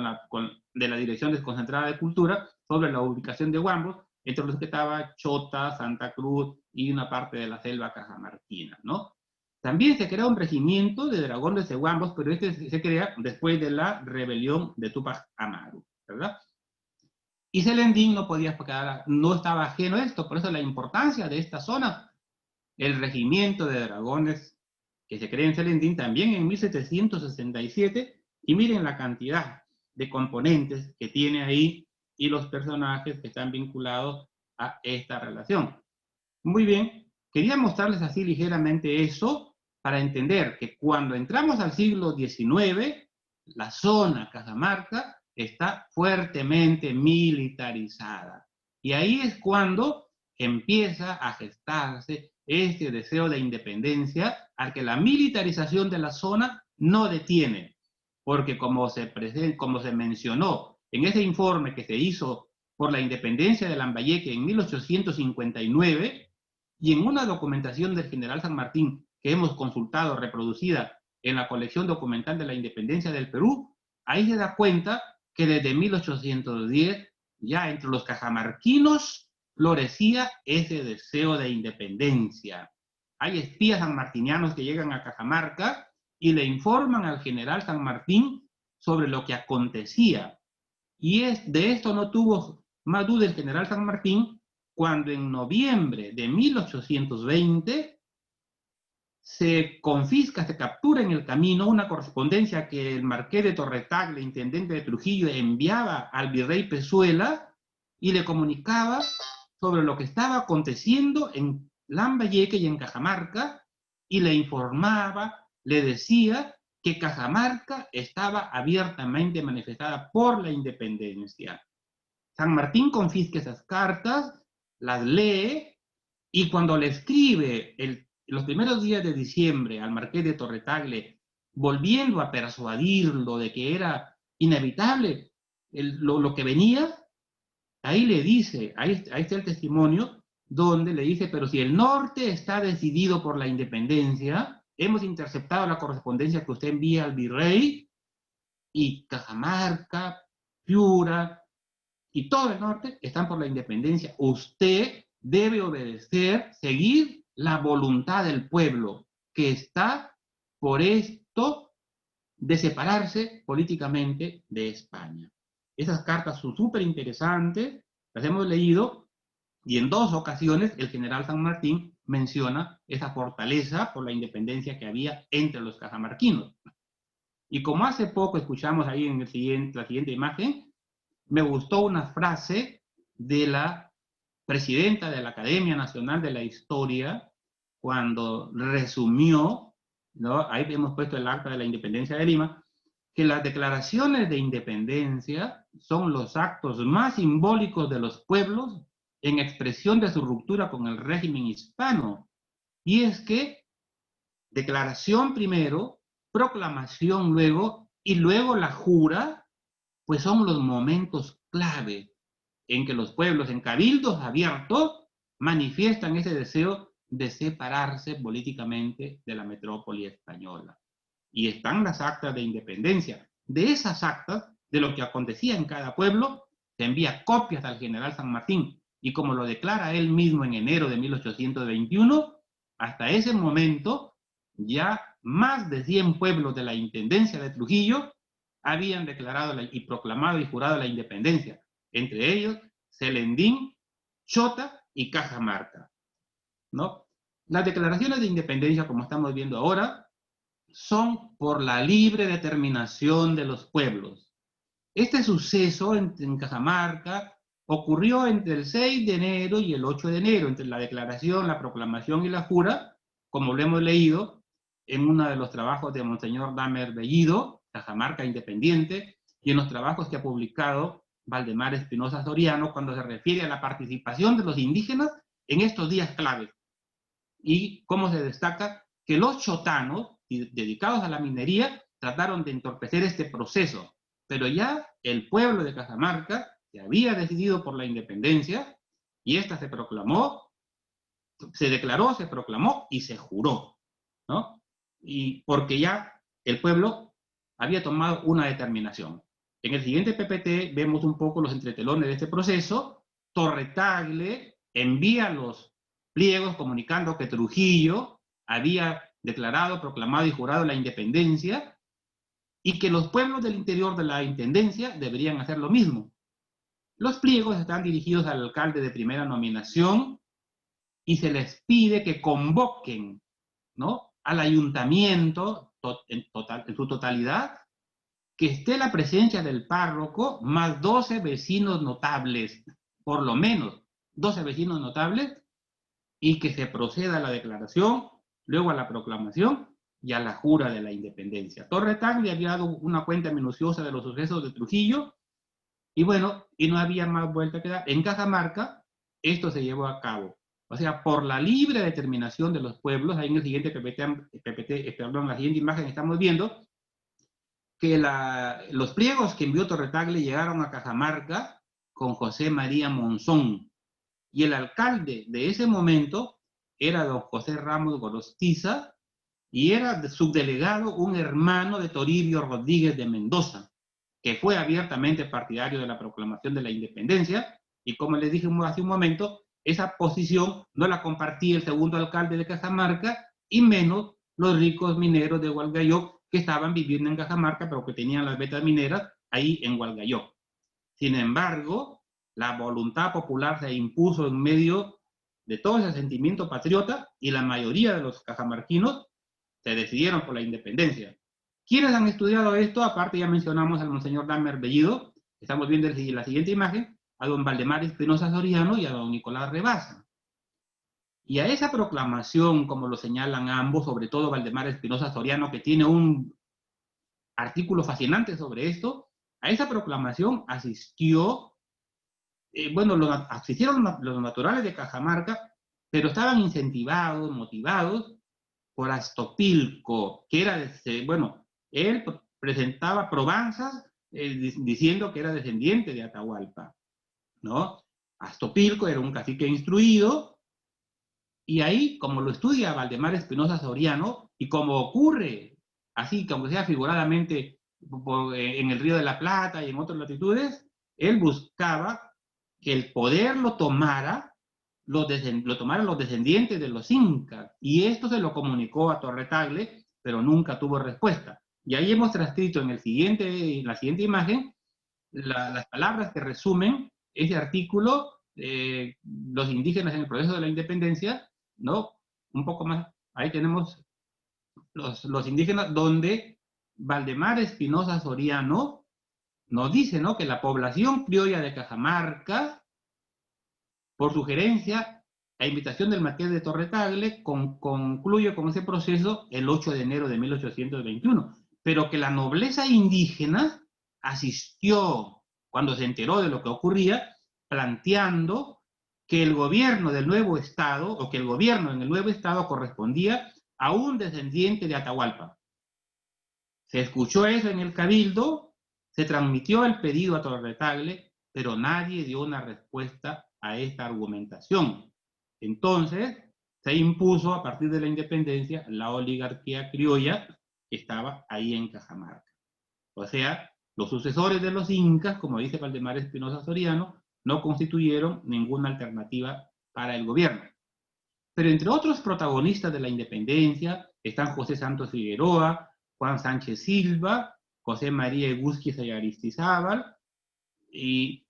de la Dirección Desconcentrada de Cultura, sobre la ubicación de Huambos, entre los que estaba Chota, Santa Cruz y una parte de la selva cajamarquina, ¿no? También se crea un regimiento de dragones de Huambos, pero este se crea después de la rebelión de Túpac Amaru, ¿verdad? Y Celendín no estaba ajeno a esto, por eso la importancia de esta zona. El regimiento de dragones que se crea en Celendín también en 1767, y miren la cantidad de componentes que tiene ahí y los personajes que están vinculados a esta relación. Muy bien, quería mostrarles así ligeramente eso, para entender que cuando entramos al siglo XIX, la zona Cajamarca está fuertemente militarizada. Y ahí es cuando empieza a gestarse este deseo de independencia, al que la militarización de la zona no detiene. Porque como se mencionó en ese informe que se hizo por la independencia de Lambayeque en 1859, y en una documentación del general San Martín que hemos consultado, reproducida en la colección documental de la independencia del Perú, ahí se da cuenta que desde 1810, ya entre los cajamarquinos, florecía ese deseo de independencia. Hay espías sanmartinianos que llegan a Cajamarca y le informan al general San Martín sobre lo que acontecía. Y de esto no tuvo más duda el general San Martín, cuando en noviembre de 1820 se confisca, se captura en el camino una correspondencia que el marqués de Torretagle, intendente de Trujillo, enviaba al virrey Pezuela, y le comunicaba sobre lo que estaba aconteciendo en Lambayeque y en Cajamarca, y le informaba, le decía que Cajamarca estaba abiertamente manifestada por la independencia. San Martín confisca esas cartas, las lee, y cuando le escribe los primeros días de diciembre al marqués de Torretagle, volviendo a persuadirlo de que era inevitable lo que venía, ahí le dice, ahí está el testimonio, donde le dice, pero si el norte está decidido por la independencia, hemos interceptado la correspondencia que usted envía al virrey, y Cajamarca, Piura, y todo el norte están por la independencia. Usted debe obedecer, seguir la voluntad del pueblo, que está por esto de separarse políticamente de España. Esas cartas son súper interesantes, las hemos leído, y en 2 ocasiones el general San Martín menciona esa fortaleza por la independencia que había entre los cajamarquinos. Y como hace poco escuchamos ahí en la siguiente imagen, me gustó una frase de la presidenta de la Academia Nacional de la Historia, cuando resumió, ¿no? Ahí hemos puesto el acta de la independencia de Lima, que las declaraciones de independencia son los actos más simbólicos de los pueblos en expresión de su ruptura con el régimen hispano. Y es que declaración primero, proclamación luego, y luego la jura, pues son los momentos clave en que los pueblos en cabildos abiertos manifiestan ese deseo de separarse políticamente de la metrópoli española. Y están las actas de independencia. De esas actas, de lo que acontecía en cada pueblo, se envía copias al general San Martín, y como lo declara él mismo en enero de 1821, hasta ese momento ya más de 100 pueblos de la Intendencia de Trujillo habían declarado y proclamado y jurado la independencia, entre ellos Celendín, Chota y Cajamarca, ¿no? Las declaraciones de independencia, como estamos viendo ahora, son por la libre determinación de los pueblos. Este suceso en Cajamarca ocurrió entre el 6 de enero y el 8 de enero, entre la declaración, la proclamación y la jura, como lo hemos leído en uno de los trabajos de Monseñor Damer Bellido, Cajamarca Independiente, y en los trabajos que ha publicado Valdemar Espinosa Soriano, cuando se refiere a la participación de los indígenas en estos días claves. Y cómo se destaca que los chotanos, dedicados a la minería, trataron de entorpecer este proceso, pero ya el pueblo de Cajamarca se había decidido por la independencia, y esta se proclamó, se declaró, se proclamó y se juró, ¿no? Y porque ya el pueblo había tomado una determinación. En el siguiente PPT vemos un poco los entretelones de este proceso. Torre envía los pliegos comunicando que Trujillo había declarado, proclamado y jurado la independencia, y que los pueblos del interior de la intendencia deberían hacer lo mismo. Los pliegos están dirigidos al alcalde de primera nominación y se les pide que convoquen, ¿no?, al ayuntamiento en su totalidad, que esté la presencia del párroco más 12 vecinos notables, por lo menos 12 vecinos notables, y que se proceda a la declaración, luego a la proclamación y a la jura de la independencia. Torre Tagle había dado una cuenta minuciosa de los sucesos de Trujillo, y bueno, y no había más vuelta que dar. En Cajamarca esto se llevó a cabo. O sea, por la libre determinación de los pueblos. Ahí en el siguiente perdón, la siguiente imagen estamos viendo que los pliegos que envió Torre Tagle llegaron a Cajamarca con José María Monzón, y el alcalde de ese momento era don José Ramos Gorostiza, y era subdelegado un hermano de Toribio Rodríguez de Mendoza, que fue abiertamente partidario de la proclamación de la independencia, y como les dije hace un momento, esa posición no la compartía el segundo alcalde de Cajamarca, y menos los ricos mineros de Hualgayoc, que estaban viviendo en Cajamarca, pero que tenían las vetas mineras ahí en Hualgayoc. Sin embargo, la voluntad popular se impuso en medio de todo ese sentimiento patriota, y la mayoría de los cajamarquinos se decidieron por la independencia. ¿Quiénes han estudiado esto? Aparte ya mencionamos al Monseñor Damer Bellido, estamos viendo la siguiente imagen, a don Valdemar Espinosa Soriano y a don Nicolás Rebasa. Y a esa proclamación, como lo señalan ambos, sobre todo Valdemar Espinosa Soriano, que tiene un artículo fascinante sobre esto, a esa proclamación asistió, asistieron los naturales de Cajamarca, pero estaban incentivados, motivados por Astopilco, que era, él presentaba probanzas diciendo que era descendiente de Atahualpa, ¿no? Astopilco era un cacique instruido, y ahí, como lo estudia Valdemar Espinosa Soriano, y como ocurre, así que aunque sea figuradamente en el Río de la Plata y en otras latitudes, él buscaba que el poder lo tomaran los descendientes de los incas, y esto se lo comunicó a Torre Tagle, pero nunca tuvo respuesta. Y ahí hemos transcrito en la siguiente imagen las palabras que resumen ese artículo, los indígenas en el proceso de la independencia, ¿no? Un poco más, ahí tenemos los indígenas, donde Valdemar Espinosa Soriano nos dice, ¿no?, que la población criolla de Cajamarca, por sugerencia e invitación del marqués de Torre Tagle, concluye con ese proceso el 8 de enero de 1821, pero que la nobleza indígena asistió cuando se enteró de lo que ocurría, planteando que el gobierno del nuevo estado, o que el gobierno en el nuevo estado correspondía a un descendiente de Atahualpa. Se escuchó eso en el cabildo, se transmitió el pedido a Torre Tagle, pero nadie dio una respuesta a esta argumentación. Entonces, se impuso a partir de la independencia la oligarquía criolla que estaba ahí en Cajamarca. O sea, los sucesores de los incas, como dice Valdemar Espinosa Soriano, no constituyeron ninguna alternativa para el gobierno. Pero entre otros protagonistas de la independencia están José Santos Figueroa, Juan Sánchez Silva, José María Egusquiza y Aristizábal, y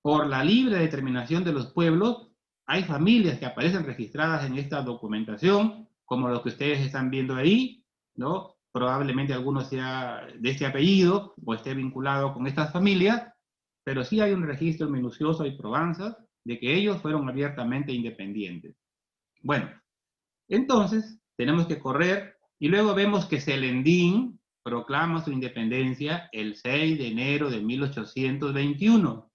por la libre determinación de los pueblos, hay familias que aparecen registradas en esta documentación, como los que ustedes están viendo ahí, ¿no? Probablemente alguno sea de este apellido o esté vinculado con estas familias, pero sí hay un registro minucioso y probanzas de que ellos fueron abiertamente independientes. Bueno, entonces tenemos que correr, y luego vemos que Celendín proclama su independencia el 6 de enero de 1821.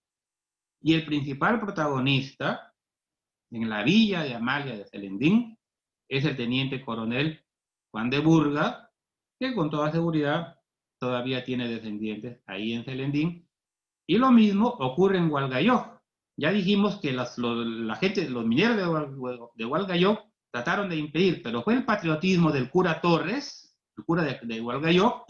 Y el principal protagonista en la villa de Amalia de Celendín es el teniente coronel Juan de Burga, que con toda seguridad todavía tiene descendientes ahí en Celendín. Y lo mismo ocurre en Hualgayoc. Ya dijimos que los mineros de Hualgayoc trataron de impedir, pero fue el patriotismo del cura Torres, el cura de Hualgayoc,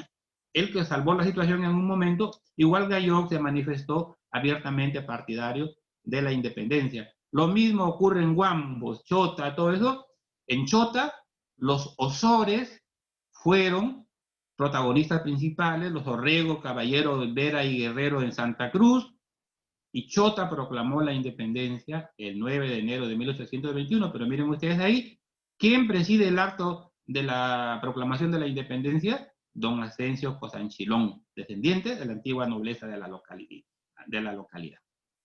el que salvó la situación en un momento, y Hualgayoc se manifestó abiertamente partidario de la independencia. Lo mismo ocurre en Huambos, Chota, todo eso. En Chota, los Osores fueron protagonistas principales, los Orrego, Caballero, Vera y Guerrero en Santa Cruz, y Chota proclamó la independencia el 9 de enero de 1821, pero miren ustedes ahí, ¿quién preside el acto de la proclamación de la independencia? Don Asensio Cosanchilón, descendiente de la antigua nobleza de la localidad,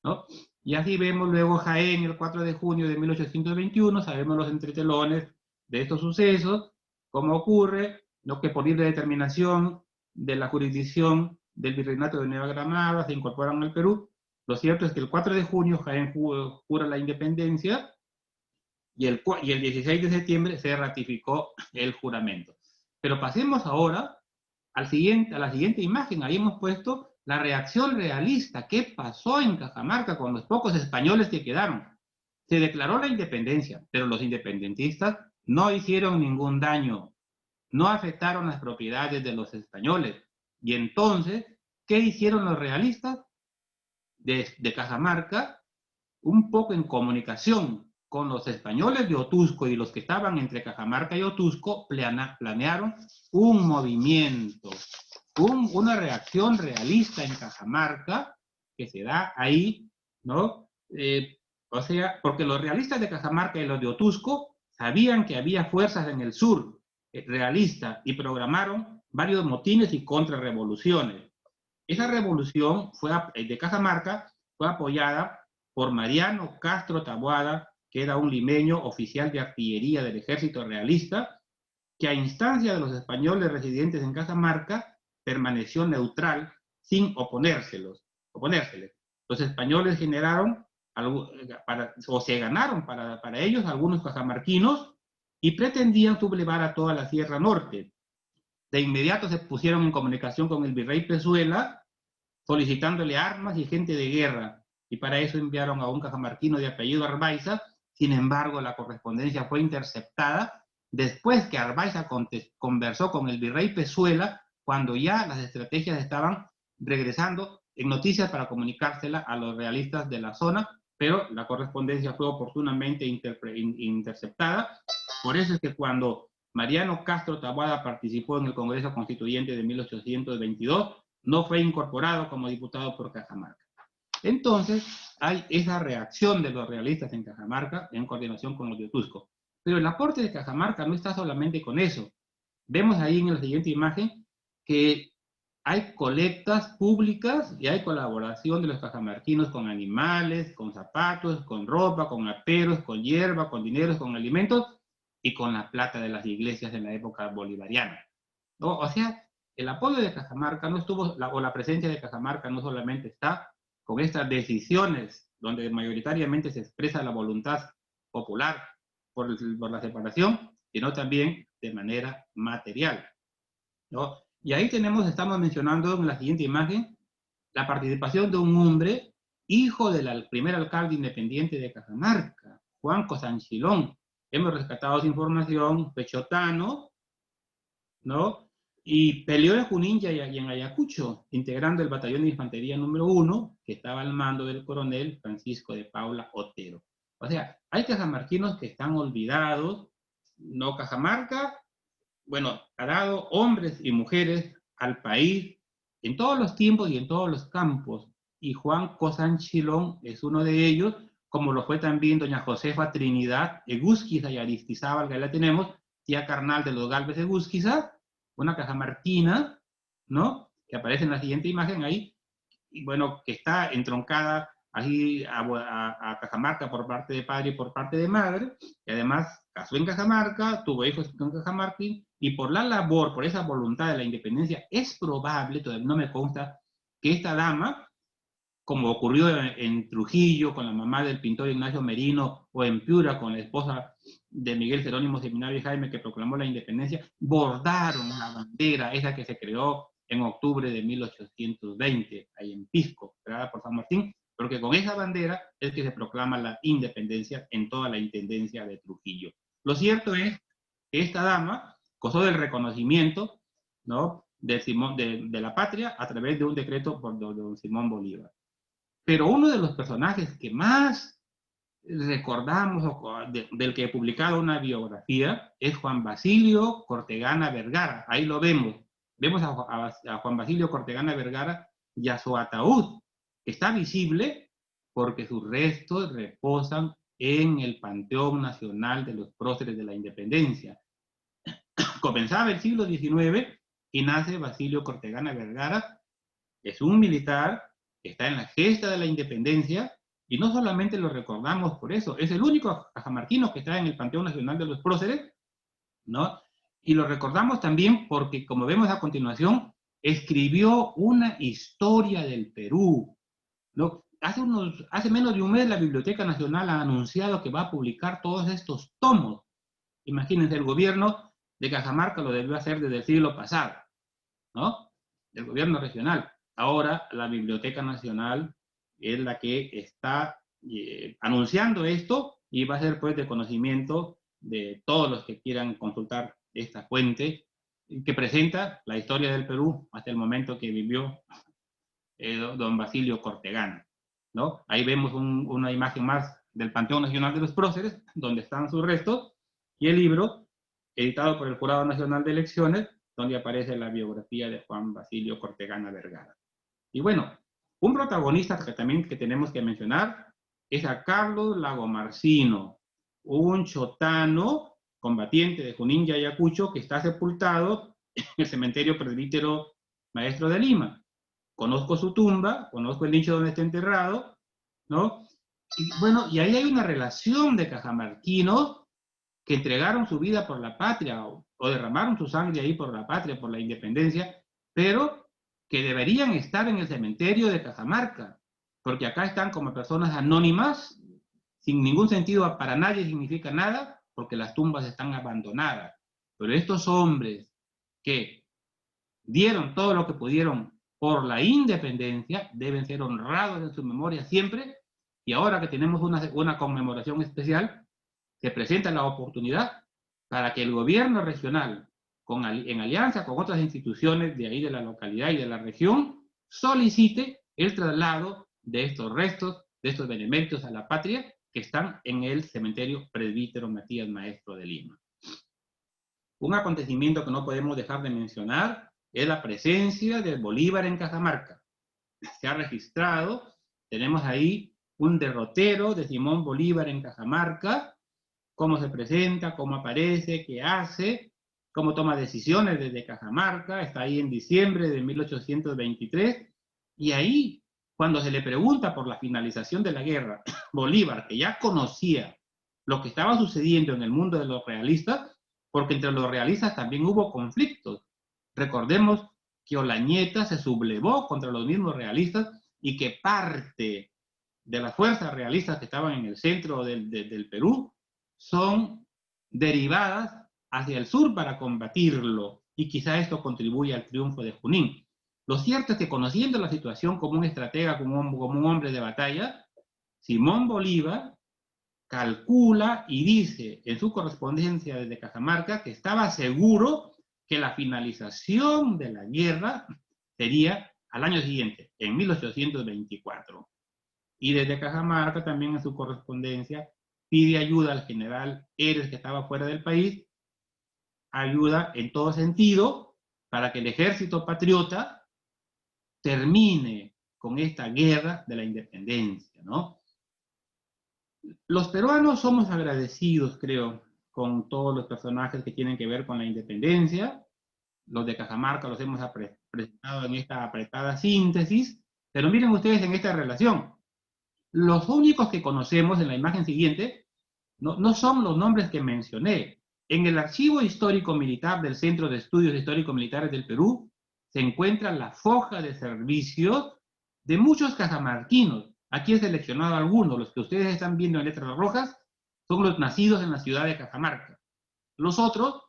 ¿no? Y así vemos luego Jaén el 4 de junio de 1821, sabemos los entretelones de estos sucesos, cómo ocurre, lo que por libre determinación de la jurisdicción del Virreinato de Nueva Granada se incorporan al Perú. Lo cierto es que el 4 de junio Jaén jura la independencia, y el 16 de septiembre se ratificó el juramento. Pero pasemos ahora a la siguiente imagen. Ahí hemos puesto la reacción realista. ¿Qué pasó en Cajamarca con los pocos españoles que quedaron? Se declaró la independencia, pero los independentistas no hicieron ningún daño, no afectaron las propiedades de los españoles. Y entonces, ¿qué hicieron los realistas de Cajamarca? Un poco en comunicación con los españoles de Otusco y los que estaban entre Cajamarca y Otusco, planearon un movimiento, una reacción realista en Cajamarca que se da ahí, ¿no? O sea, porque los realistas de Cajamarca y los de Otusco sabían que había fuerzas en el sur realistas y programaron varios motines y contrarrevoluciones. Esa revolución de Cajamarca fue apoyada por Mariano Castro Taboada, que era un limeño oficial de artillería del ejército realista, que a instancia de los españoles residentes en Cajamarca permaneció neutral sin oponérseles. Los españoles se ganaron para ellos algunos cajamarquinos y pretendían sublevar a toda la Sierra Norte. De inmediato se pusieron en comunicación con el virrey Pezuela solicitándole armas y gente de guerra, y para eso enviaron a un cajamarquino de apellido Arbaiza. Sin embargo, la correspondencia fue interceptada después que Arbaiza conversó con el virrey Pezuela, cuando ya las estrategias estaban regresando en noticias para comunicársela a los realistas de la zona, pero la correspondencia fue oportunamente interceptada. Por eso es que cuando Mariano Castro Taboada participó en el Congreso Constituyente de 1822, no fue incorporado como diputado por Cajamarca. Entonces, hay esa reacción de los realistas en Cajamarca en coordinación con los de Otusco. Pero el aporte de Cajamarca no está solamente con eso. Vemos ahí en la siguiente imagen que hay colectas públicas y hay colaboración de los cajamarquinos con animales, con zapatos, con ropa, con aperos, con hierba, con dineros, con alimentos y con la plata de las iglesias en la época bolivariana, ¿no? O sea, el apoyo de Cajamarca no estuvo, o la presencia de Cajamarca no solamente está con estas decisiones donde mayoritariamente se expresa la voluntad popular por la separación, sino también de manera material, ¿no? Y ahí estamos mencionando en la siguiente imagen la participación de un hombre, hijo del primer alcalde independiente de Cajamarca, Juan Cosanchilón. Hemos rescatado esa información, pechotano, ¿no? Y peleó en Junín y en Ayacucho, integrando el batallón de infantería número 1, que estaba al mando del coronel Francisco de Paula Otero. O sea, hay cajamarquinos que están olvidados, ¿no? Cajamarca, bueno, ha dado hombres y mujeres al país en todos los tiempos y en todos los campos, y Juan Cosanchilón es uno de ellos, como lo fue también doña Josefa Trinidad Egusquiza y Aristizábal, que la tenemos, tía carnal de los Gálvez Egusquiza, una cajamarquina, ¿no?, que aparece en la siguiente imagen ahí, y bueno, que está entroncada así a Cajamarca por parte de padre y por parte de madre, y además casó en Cajamarca, tuvo hijos con Cajamarca, y por la labor, por esa voluntad de la independencia, es probable, todavía no me consta, que esta dama, como ocurrió en Trujillo con la mamá del pintor Ignacio Merino, o en Piura con la esposa de Miguel Jerónimo Seminario y Jaime, que proclamó la independencia, bordaron la bandera, esa que se creó en octubre de 1820, ahí en Pisco, creada por San Martín, porque con esa bandera es que se proclama la independencia en toda la intendencia de Trujillo. Lo cierto es que esta dama gozó del reconocimiento, ¿no?, de la patria a través de un decreto por don Simón Bolívar. Pero uno de los personajes que más recordamos, del que he publicado una biografía, es Juan Basilio Cortegana Vergara. Ahí lo vemos. Vemos a Juan Basilio Cortegana Vergara y a su ataúd, que está visible porque sus restos reposan en el Panteón Nacional de los Próceres de la Independencia. Comenzaba el siglo XIX y nace Basilio Cortegana Vergara. Es un militar que está en la gesta de la independencia, y no solamente lo recordamos por eso, es el único cajamarquino que está en el Panteón Nacional de los Próceres, ¿no? Y lo recordamos también porque, como vemos a continuación, escribió una historia del Perú, ¿no? Hace menos de un mes la Biblioteca Nacional ha anunciado que va a publicar todos estos tomos. Imagínense, el gobierno de Cajamarca lo debió hacer desde el siglo pasado, ¿no?, el gobierno regional. Ahora la Biblioteca Nacional es la que está anunciando esto, y va a ser pues de conocimiento de todos los que quieran consultar esta fuente que presenta la historia del Perú hasta el momento que vivió don Basilio Cortegana, ¿no? Ahí vemos una imagen más del Panteón Nacional de los Próceres, donde están sus restos, y el libro editado por el Jurado Nacional de Elecciones, donde aparece la biografía de Juan Basilio Cortegana Vergara. Y bueno, un protagonista que también tenemos que mencionar es a Carlos Lagomarsino, un chotano combatiente de Junín y Ayacucho que está sepultado en el cementerio presbítero Maestro de Lima. Conozco su tumba, conozco el nicho donde está enterrado, ¿no? Y bueno, y ahí hay una relación de cajamarquinos que entregaron su vida por la patria, o derramaron su sangre ahí por la patria, por la independencia, pero que deberían estar en el cementerio de Cajamarca, porque acá están como personas anónimas, sin ningún sentido, para nadie significa nada, porque las tumbas están abandonadas. Pero estos hombres que dieron todo lo que pudieron por la independencia deben ser honrados en su memoria siempre, y ahora que tenemos una conmemoración especial, se presenta la oportunidad para que el gobierno regional, en alianza con otras instituciones de ahí de la localidad y de la región, solicite el traslado de estos restos, de estos benemertos a la patria, que están en el cementerio Presbítero Matías Maestro de Lima. Un acontecimiento que no podemos dejar de mencionar es la presencia del Bolívar en Cajamarca. Se ha registrado, tenemos ahí un derrotero de Simón Bolívar en Cajamarca, cómo se presenta, cómo aparece, qué hace, cómo toma decisiones desde Cajamarca, está ahí en diciembre de 1823, y ahí, cuando se le pregunta por la finalización de la guerra, Bolívar, que ya conocía lo que estaba sucediendo en el mundo de los realistas, porque entre los realistas también hubo conflictos. Recordemos que Olañeta se sublevó contra los mismos realistas y que parte de las fuerzas realistas que estaban en el centro del Perú son derivadas hacia el sur para combatirlo, y quizá esto contribuye al triunfo de Junín. Lo cierto es que, conociendo la situación como un estratega, como un hombre de batalla, Simón Bolívar calcula y dice en su correspondencia desde Cajamarca que estaba seguro que la finalización de la guerra sería al año siguiente, en 1824. Y desde Cajamarca también en su correspondencia pide ayuda al general Eres, que estaba fuera del país, ayuda en todo sentido para que el ejército patriota termine con esta guerra de la independencia, ¿no? Los peruanos somos agradecidos, creo, con todos los personajes que tienen que ver con la independencia. Los de Cajamarca los hemos presentado en esta apretada síntesis, pero miren ustedes en esta relación. Los únicos que conocemos en la imagen siguiente no son los nombres que mencioné. En el Archivo Histórico Militar del Centro de Estudios Histórico Militares del Perú se encuentra la foja de servicios de muchos cajamarquinos. Aquí he seleccionado algunos. Los que ustedes están viendo en letras rojas son los nacidos en la ciudad de Cajamarca. Los otros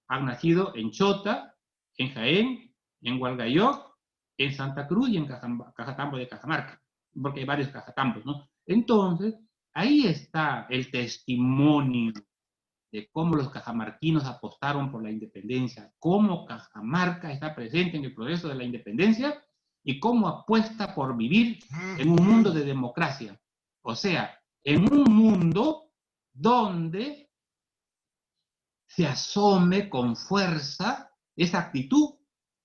han nacido en Chota, en Jaén, en Hualgayoc, en Santa Cruz y en Cajatambo de Cajamarca, porque hay varios Cajatambos, ¿no? Entonces, ahí está el testimonio de cómo los cajamarquinos apostaron por la independencia, cómo Cajamarca está presente en el proceso de la independencia y cómo apuesta por vivir en un mundo de democracia. O sea, en un mundo donde se asome con fuerza esa actitud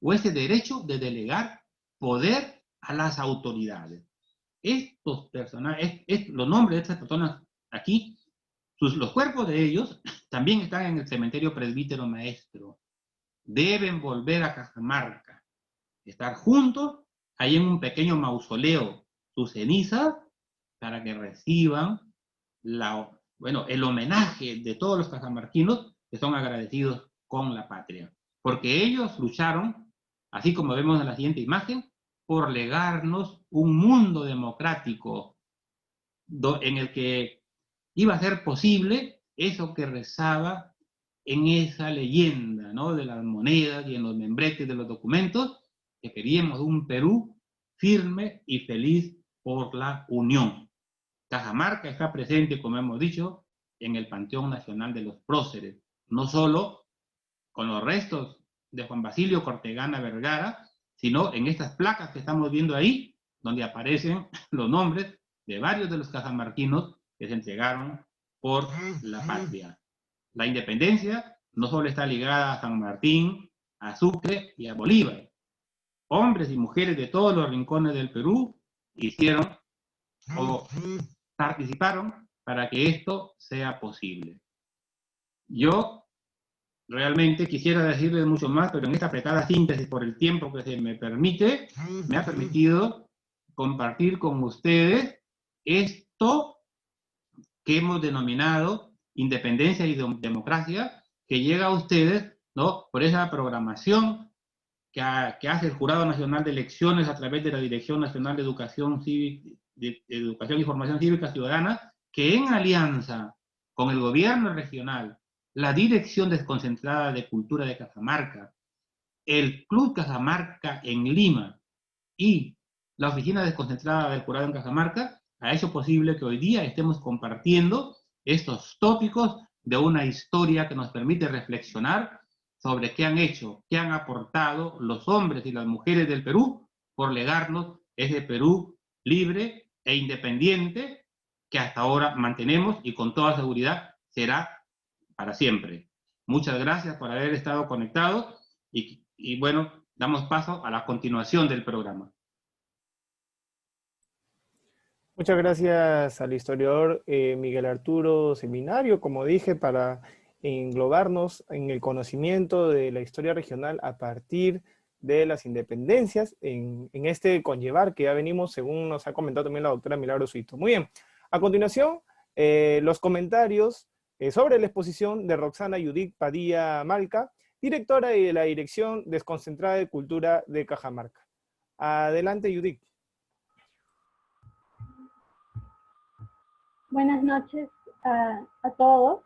o ese derecho de delegar poder a las autoridades. Estos personajes, los nombres de estas personas aquí, los cuerpos de ellos también están en el cementerio Presbítero Maestro. Deben volver a Cajamarca, estar juntos ahí en un pequeño mausoleo, sus cenizas, para que reciban el homenaje de todos los cajamarquinos que son agradecidos con la patria. Porque ellos lucharon, así como vemos en la siguiente imagen, por legarnos un mundo democrático en el que iba a ser posible eso que rezaba en esa leyenda, ¿no?, de las monedas y en los membretes de los documentos, que queríamos un Perú firme y feliz por la unión. Cajamarca está presente, como hemos dicho, en el Panteón Nacional de los Próceres, no solo con los restos de Juan Basilio Cortegana Vergara, sino en estas placas que estamos viendo ahí, donde aparecen los nombres de varios de los cajamarquinos que se entregaron por la patria. La independencia no solo está ligada a San Martín, a Sucre y a Bolívar. Hombres y mujeres de todos los rincones del Perú hicieron o participaron para que esto sea posible. Yo realmente quisiera decirles mucho más, pero en esta apretada síntesis, por el tiempo que se me permite, me ha permitido compartir con ustedes esto que hemos denominado independencia y democracia, que llega a ustedes, ¿no?, por esa programación que hace el Jurado Nacional de Elecciones a través de la Dirección Nacional de Educación y Formación Cívica Ciudadana, que en alianza con el gobierno regional, la Dirección Desconcentrada de Cultura de Cajamarca, el Club Cajamarca en Lima y la Oficina Desconcentrada del Jurado en Cajamarca ha hecho posible que hoy día estemos compartiendo estos tópicos de una historia que nos permite reflexionar sobre qué han hecho, qué han aportado los hombres y las mujeres del Perú por legarnos ese Perú libre e independiente que hasta ahora mantenemos y con toda seguridad será para siempre. Muchas gracias por haber estado conectados y bueno, damos paso a la continuación del programa. Muchas gracias al historiador Miguel Arturo Seminario, como dije, para englobarnos en el conocimiento de la historia regional a partir de las independencias, en este conllevar que ya venimos, según nos ha comentado también la doctora Milagro Suito. Muy bien, a continuación, los comentarios sobre la exposición de Roxana Judith Padilla Malca, directora de la Dirección Desconcentrada de Cultura de Cajamarca. Adelante, Judith. Buenas noches a todos.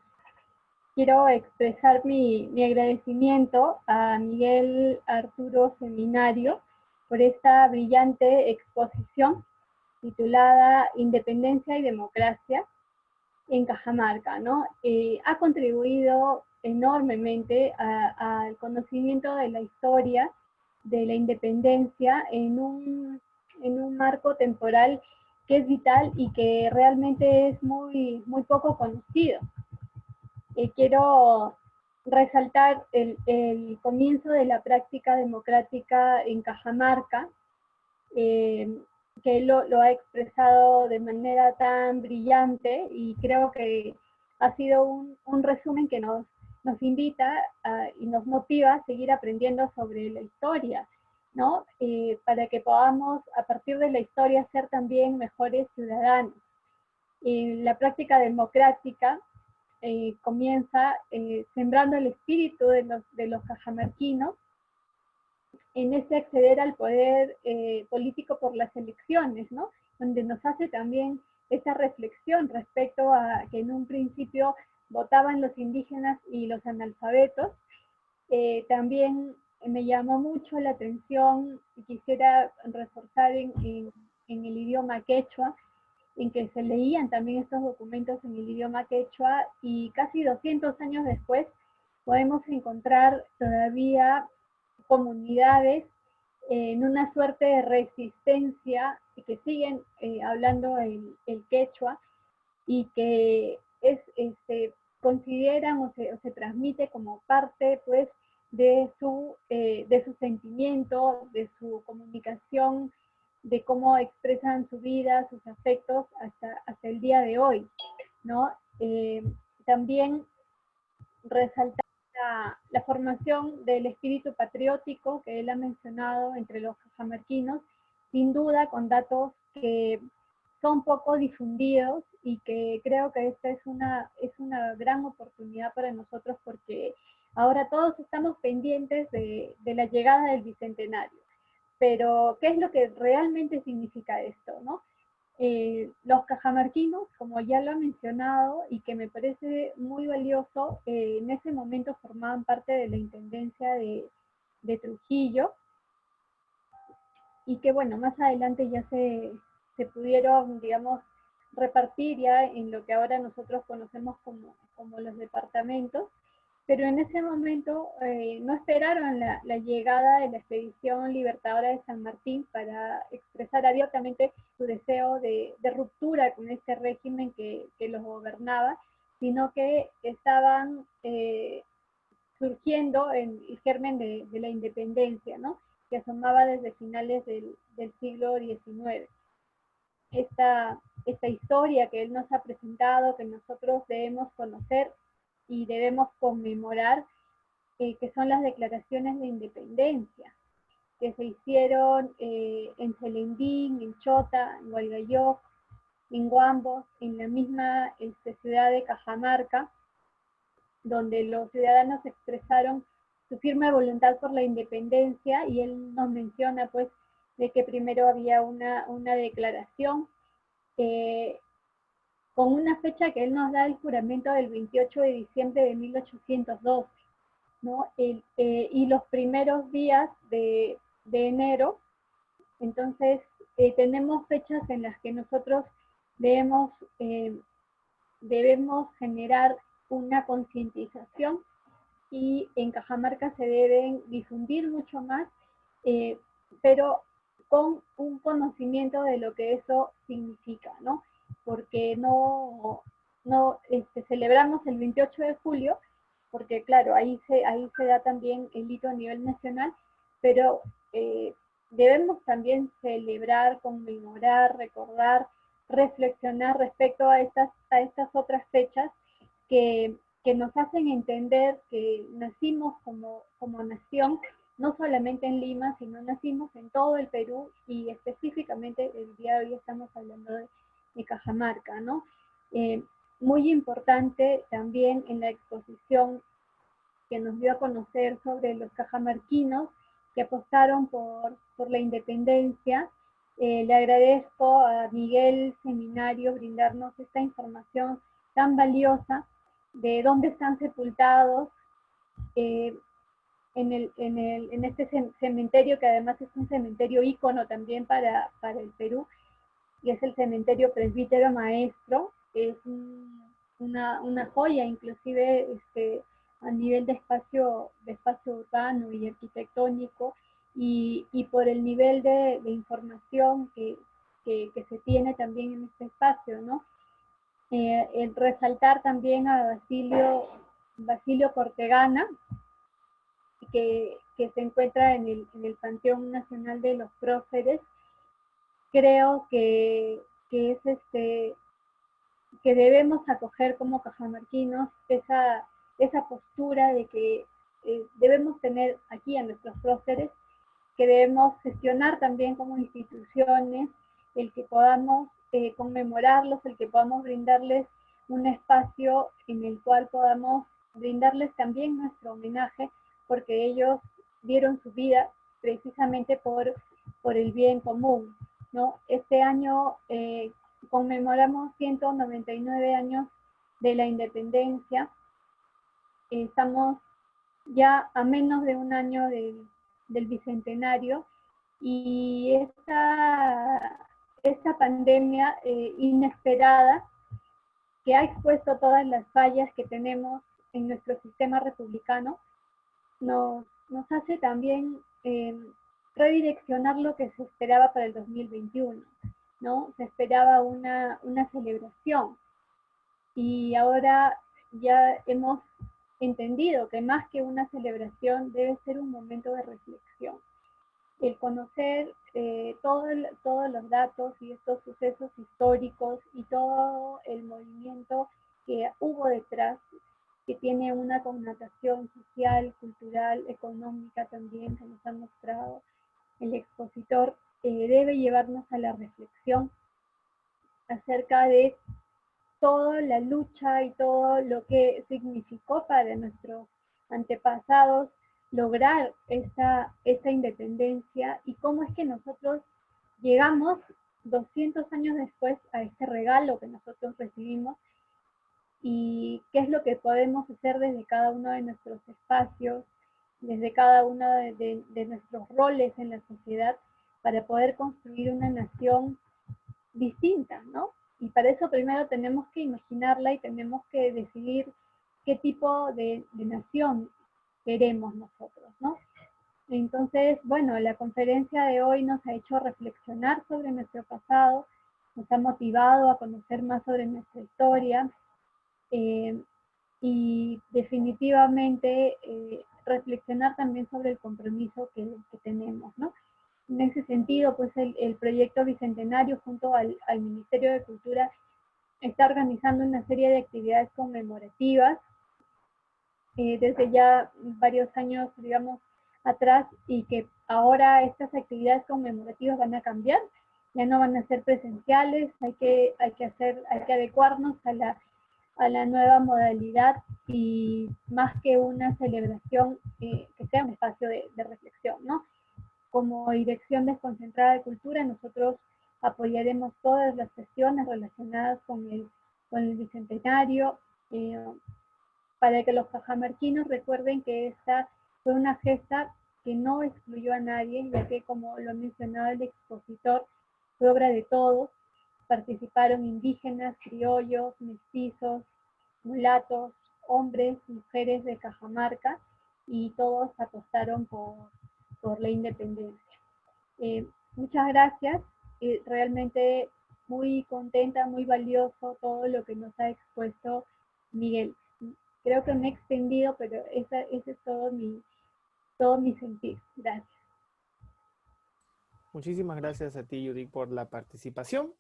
Quiero expresar mi agradecimiento a Miguel Arturo Seminario por esta brillante exposición titulada Independencia y Democracia en Cajamarca, ¿no? Ha contribuido enormemente al conocimiento de la historia de la independencia en un marco temporal que es vital y que realmente es muy poco conocido. Quiero resaltar el comienzo de la práctica democrática en Cajamarca, que él lo ha expresado de manera tan brillante y creo que ha sido un resumen que nos invita y nos motiva a seguir aprendiendo sobre la historia, ¿no? Para que podamos, a partir de la historia, ser también mejores ciudadanos. La práctica democrática comienza sembrando el espíritu de los cajamarquinos en ese acceder al poder político por las elecciones, ¿no? Donde nos hace también esa reflexión respecto a que en un principio votaban los indígenas y los analfabetos. También me llamó mucho la atención y quisiera reforzar en el idioma quechua, en que se leían también estos documentos en el idioma quechua, y casi 200 años después podemos encontrar todavía comunidades en una suerte de resistencia y que siguen hablando el quechua y que consideran o se transmite como parte pues de su sentimiento, de su comunicación, de cómo expresan su vida, sus afectos hasta el día de hoy, ¿no? También resaltar la formación del espíritu patriótico que él ha mencionado entre los cajamarquinos, sin duda con datos que son poco difundidos y que creo que esta es una gran oportunidad para nosotros, porque ahora todos estamos pendientes de la llegada del Bicentenario. Pero, ¿qué es lo que realmente significa esto, no? Los cajamarquinos, como ya lo he mencionado, y que me parece muy valioso, en ese momento formaban parte de la Intendencia de Trujillo, y que bueno, más adelante ya se pudieron, digamos, repartir ya en lo que ahora nosotros conocemos como los departamentos, pero en ese momento no esperaron la llegada de la expedición libertadora de San Martín para expresar abiertamente su deseo de ruptura con este régimen que los gobernaba, sino que estaban surgiendo en el germen de la independencia, ¿no? Que asomaba desde finales del siglo XIX. Esta historia que él nos ha presentado, que nosotros debemos conocer y debemos conmemorar, que son las declaraciones de independencia, que se hicieron en Celendín, en Chota, en Hualgayoc, en Huambos, en la misma ciudad de Cajamarca, donde los ciudadanos expresaron su firme voluntad por la independencia, y él nos menciona pues de que primero había una declaración con una fecha que él nos da, el juramento del 28 de diciembre de 1812, ¿no? Y los primeros días de enero Entonces, tenemos fechas en las que nosotros debemos generar una concientización, y en Cajamarca se deben difundir mucho más, pero con un conocimiento de lo que eso significa, ¿no? Porque no celebramos el 28 de julio, porque claro, ahí se da también el hito a nivel nacional, pero debemos también celebrar, conmemorar, recordar, reflexionar respecto a estas otras fechas que nos hacen entender que nacimos como nación, no solamente en Lima, sino nacimos en todo el Perú, y específicamente el día de hoy estamos hablando de Cajamarca, ¿no? Muy importante también en la exposición que nos dio a conocer sobre los cajamarquinos que apostaron por la independencia. Le agradezco a Miguel Seminario brindarnos esta información tan valiosa de dónde están sepultados en este cementerio, que además es un cementerio ícono también para el Perú, y es el cementerio Presbítero Maestro. Es una joya, inclusive a nivel de espacio urbano y arquitectónico, y por el nivel de información que se tiene también en este espacio, ¿no? El resaltar también a Basilio Cortegana, que se encuentra en el Panteón Nacional de los Próceres. Creo que es que debemos acoger como cajamarquinos esa postura de que debemos tener aquí a nuestros próceres, que debemos gestionar también como instituciones, el que podamos conmemorarlos, el que podamos brindarles un espacio en el cual podamos brindarles también nuestro homenaje, porque ellos dieron su vida precisamente por el bien común, ¿no? Este año conmemoramos 199 años de la independencia. Estamos ya a menos de un año del bicentenario, y esta pandemia inesperada, que ha expuesto todas las fallas que tenemos en nuestro sistema republicano, nos hace también redireccionar lo que se esperaba para el 2021, ¿no? Se esperaba una celebración, y ahora ya hemos entendido que más que una celebración debe ser un momento de reflexión. El conocer todos los datos y estos sucesos históricos y todo el movimiento que hubo detrás, que tiene una connotación social, cultural, económica también, que nos ha mostrado el expositor, debe llevarnos a la reflexión acerca de toda la lucha y todo lo que significó para nuestros antepasados lograr esta independencia, y cómo es que nosotros llegamos 200 años después a este regalo que nosotros recibimos, y qué es lo que podemos hacer desde cada uno de nuestros espacios, desde cada uno de nuestros roles en la sociedad, para poder construir una nación distinta, ¿no? Y para eso primero tenemos que imaginarla y tenemos que decidir qué tipo de nación queremos nosotros, ¿no? Entonces, bueno, la conferencia de hoy nos ha hecho reflexionar sobre nuestro pasado, nos ha motivado a conocer más sobre nuestra historia, y definitivamente reflexionar también sobre el compromiso que tenemos, ¿no? En ese sentido, pues el proyecto Bicentenario, junto al Ministerio de Cultura, está organizando una serie de actividades conmemorativas desde ya varios años, digamos, atrás, y que ahora estas actividades conmemorativas van a cambiar, ya no van a ser presenciales, hay que adecuarnos a la nueva modalidad, y más que una celebración, que sea un espacio de reflexión, ¿no? Como Dirección Desconcentrada de Cultura, nosotros apoyaremos todas las sesiones relacionadas con el Bicentenario, para que los cajamarquinos recuerden que esta fue una gesta que no excluyó a nadie, ya que, como lo ha mencionado el expositor, fue obra de todos. Participaron indígenas, criollos, mestizos, mulatos, hombres, mujeres de Cajamarca, y todos apostaron por la independencia. Muchas gracias, realmente muy contenta, muy valioso todo lo que nos ha expuesto Miguel. Creo que me he extendido, pero ese es todo mi sentir. Gracias. Muchísimas gracias a ti, Judith, por la participación.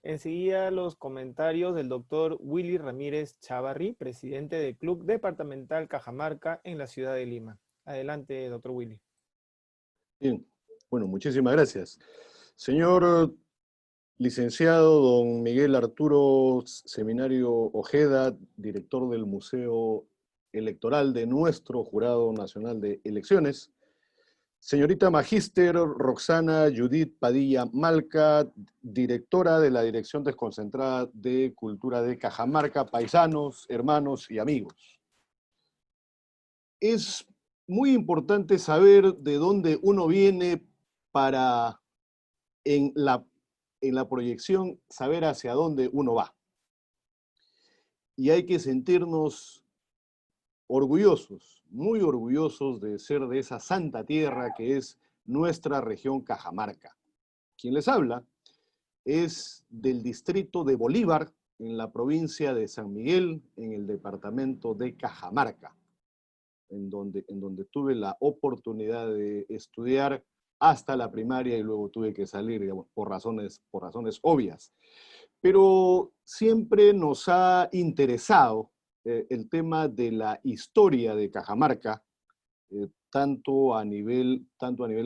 Enseguida los comentarios del doctor Willy Ramírez Chavarri, presidente del Club Departamental Cajamarca en la ciudad de Lima. Adelante, doctor Willy. Bien, bueno, muchísimas gracias. Señor licenciado don Miguel Arturo Seminario Ojeda, director del Museo Electoral de nuestro Jurado Nacional de Elecciones. Señorita Magíster Roxana Judith Padilla Malca, directora de la Dirección Desconcentrada de Cultura de Cajamarca, paisanos, hermanos y amigos. Es muy importante saber de dónde uno viene para, en la proyección, saber hacia dónde uno va. Y hay que sentirnos orgullosos, muy orgullosos de ser de esa santa tierra que es nuestra región Cajamarca. Quien les habla es del distrito de Bolívar, en la provincia de San Miguel, en el departamento de Cajamarca, en donde tuve la oportunidad de estudiar hasta la primaria y luego tuve que salir, digamos, por razones obvias. Pero siempre nos ha interesado el tema de la historia de Cajamarca, tanto a nivel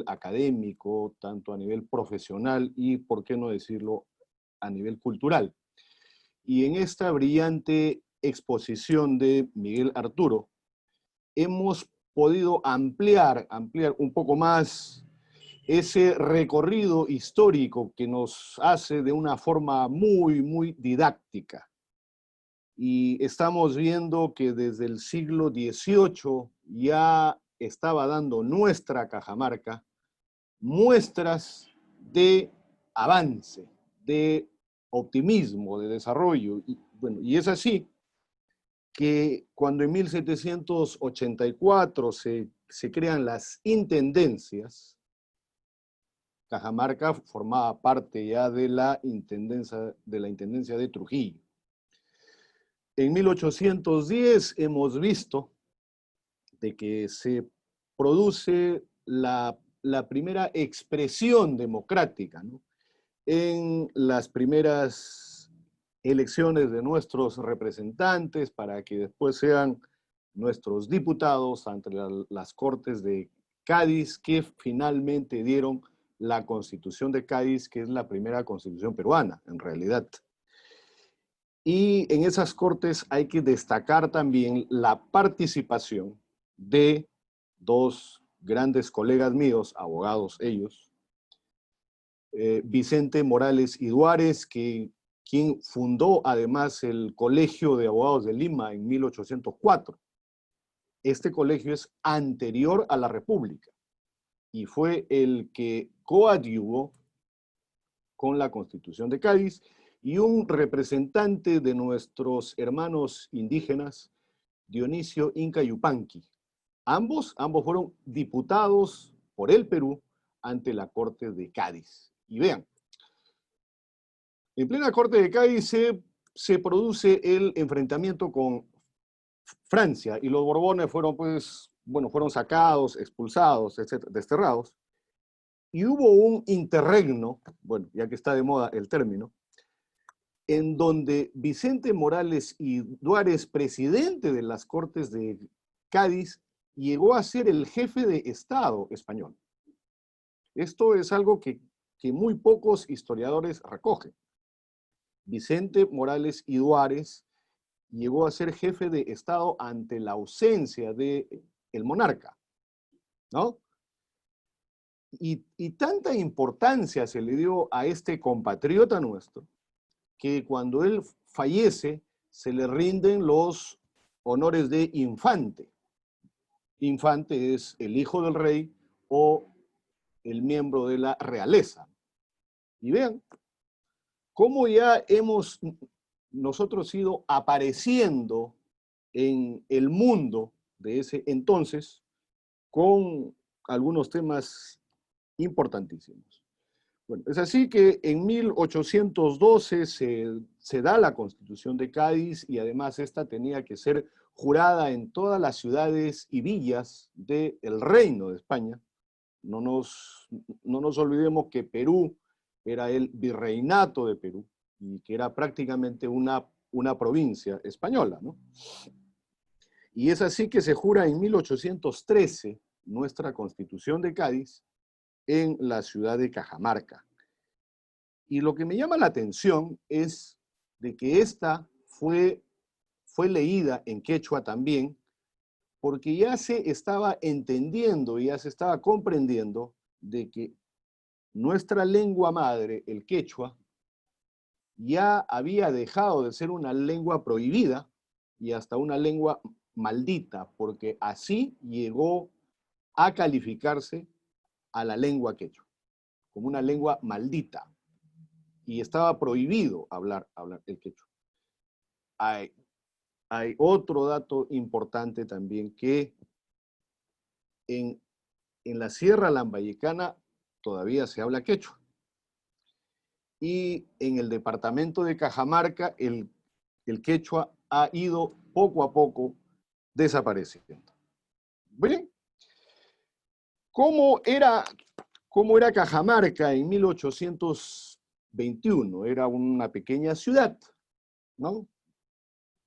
académico, tanto a nivel profesional y, por qué no decirlo, a nivel cultural. Y en esta brillante exposición de Miguel Arturo, hemos podido ampliar un poco más ese recorrido histórico que nos hace de una forma muy, muy didáctica. Y estamos viendo que desde el siglo XVIII ya estaba dando nuestra Cajamarca muestras de avance, de optimismo, de desarrollo. Y, bueno, y es así que cuando en 1784 se crean las intendencias, Cajamarca formaba parte ya de la intendencia de Trujillo. En 1810 hemos visto de que se produce la primera expresión democrática, ¿no?, en las primeras elecciones de nuestros representantes para que después sean nuestros diputados ante las Cortes de Cádiz, que finalmente dieron la Constitución de Cádiz, que es la primera constitución peruana, en realidad. Y en esas Cortes hay que destacar también la participación de dos grandes colegas míos, abogados ellos, Vicente Morales y Duárez, quien fundó además el Colegio de Abogados de Lima en 1804. Este colegio es anterior a la República y fue el que coadyuvó con la Constitución de Cádiz, y un representante de nuestros hermanos indígenas, Dionisio Inca Yupanqui. Ambos fueron diputados por el Perú ante la Corte de Cádiz. Y vean, en plena Corte de Cádiz se produce el enfrentamiento con Francia, y los Borbones fueron, pues, bueno, fueron sacados, expulsados, etcétera, desterrados. Y hubo un interregno, bueno, ya que está de moda el término, en donde Vicente Morales y Duárez, presidente de las Cortes de Cádiz, llegó a ser el jefe de Estado español. Esto es algo que muy pocos historiadores recogen. Vicente Morales y Duárez llegó a ser jefe de Estado ante la ausencia del monarca, ¿no? Y tanta importancia se le dio a este compatriota nuestro, que cuando él fallece se le rinden los honores de infante. Infante es el hijo del rey o el miembro de la realeza. Y vean cómo ya hemos nosotros ido apareciendo en el mundo de ese entonces con algunos temas importantísimos. Bueno, es así que en 1812 se da la Constitución de Cádiz y además esta tenía que ser jurada en todas las ciudades y villas del Reino de España. No nos olvidemos que Perú era el virreinato de Perú y que era prácticamente una provincia española, ¿no? Y es así que se jura en 1813 nuestra Constitución de Cádiz en la ciudad de Cajamarca. Y lo que me llama la atención es de que esta fue leída en quechua también, porque ya se estaba entendiendo, ya se estaba comprendiendo de que nuestra lengua madre, el quechua, ya había dejado de ser una lengua prohibida y hasta una lengua maldita, porque así llegó a calificarse a la lengua quechua, como una lengua maldita, y estaba prohibido hablar el quechua. Hay otro dato importante también, que en la Sierra Lambayecana todavía se habla quechua. Y en el departamento de Cajamarca el quechua ha ido poco a poco desapareciendo. ¿Bien? ¿Cómo era Cajamarca en 1821? Era una pequeña ciudad, ¿no?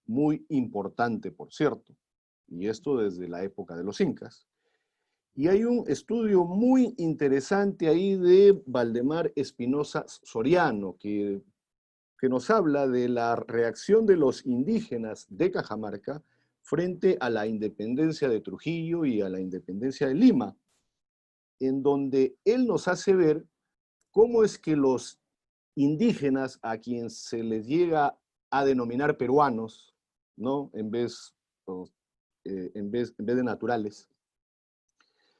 Muy importante, por cierto, y esto desde la época de los incas. Y hay un estudio muy interesante ahí de Valdemar Espinosa Soriano, que nos habla de la reacción de los indígenas de Cajamarca frente a la independencia de Trujillo y a la independencia de Lima, en donde él nos hace ver cómo es que los indígenas, a quien se les llega a denominar peruanos, ¿no? en vez de naturales,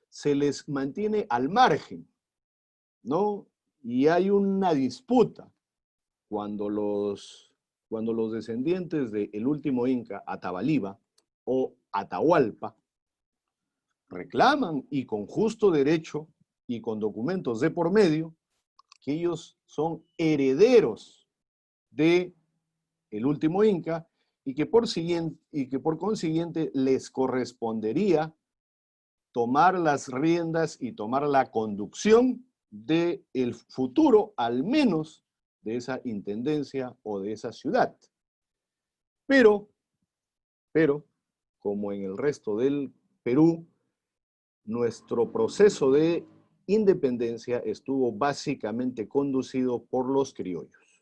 se les mantiene al margen, ¿no? Y hay una disputa cuando los descendientes del último inca, Atabaliba o Atahualpa, reclaman, y con justo derecho y con documentos de por medio, que ellos son herederos de el último inca y que por consiguiente les correspondería tomar las riendas y tomar la conducción del futuro, al menos, de esa intendencia o de esa ciudad. Pero, como en el resto del Perú, nuestro proceso de independencia estuvo básicamente conducido por los criollos,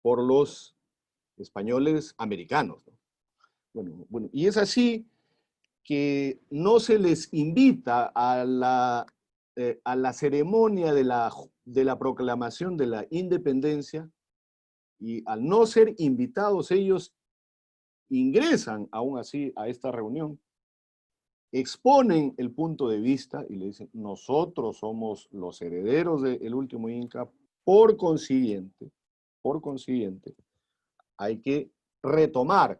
por los españoles americanos, ¿no? Bueno, y es así que no se les invita a la ceremonia de la proclamación de la independencia, y al no ser invitados ellos ingresan aún así a esta reunión, exponen el punto de vista y le dicen: nosotros somos los herederos del último inca, por consiguiente, hay que retomar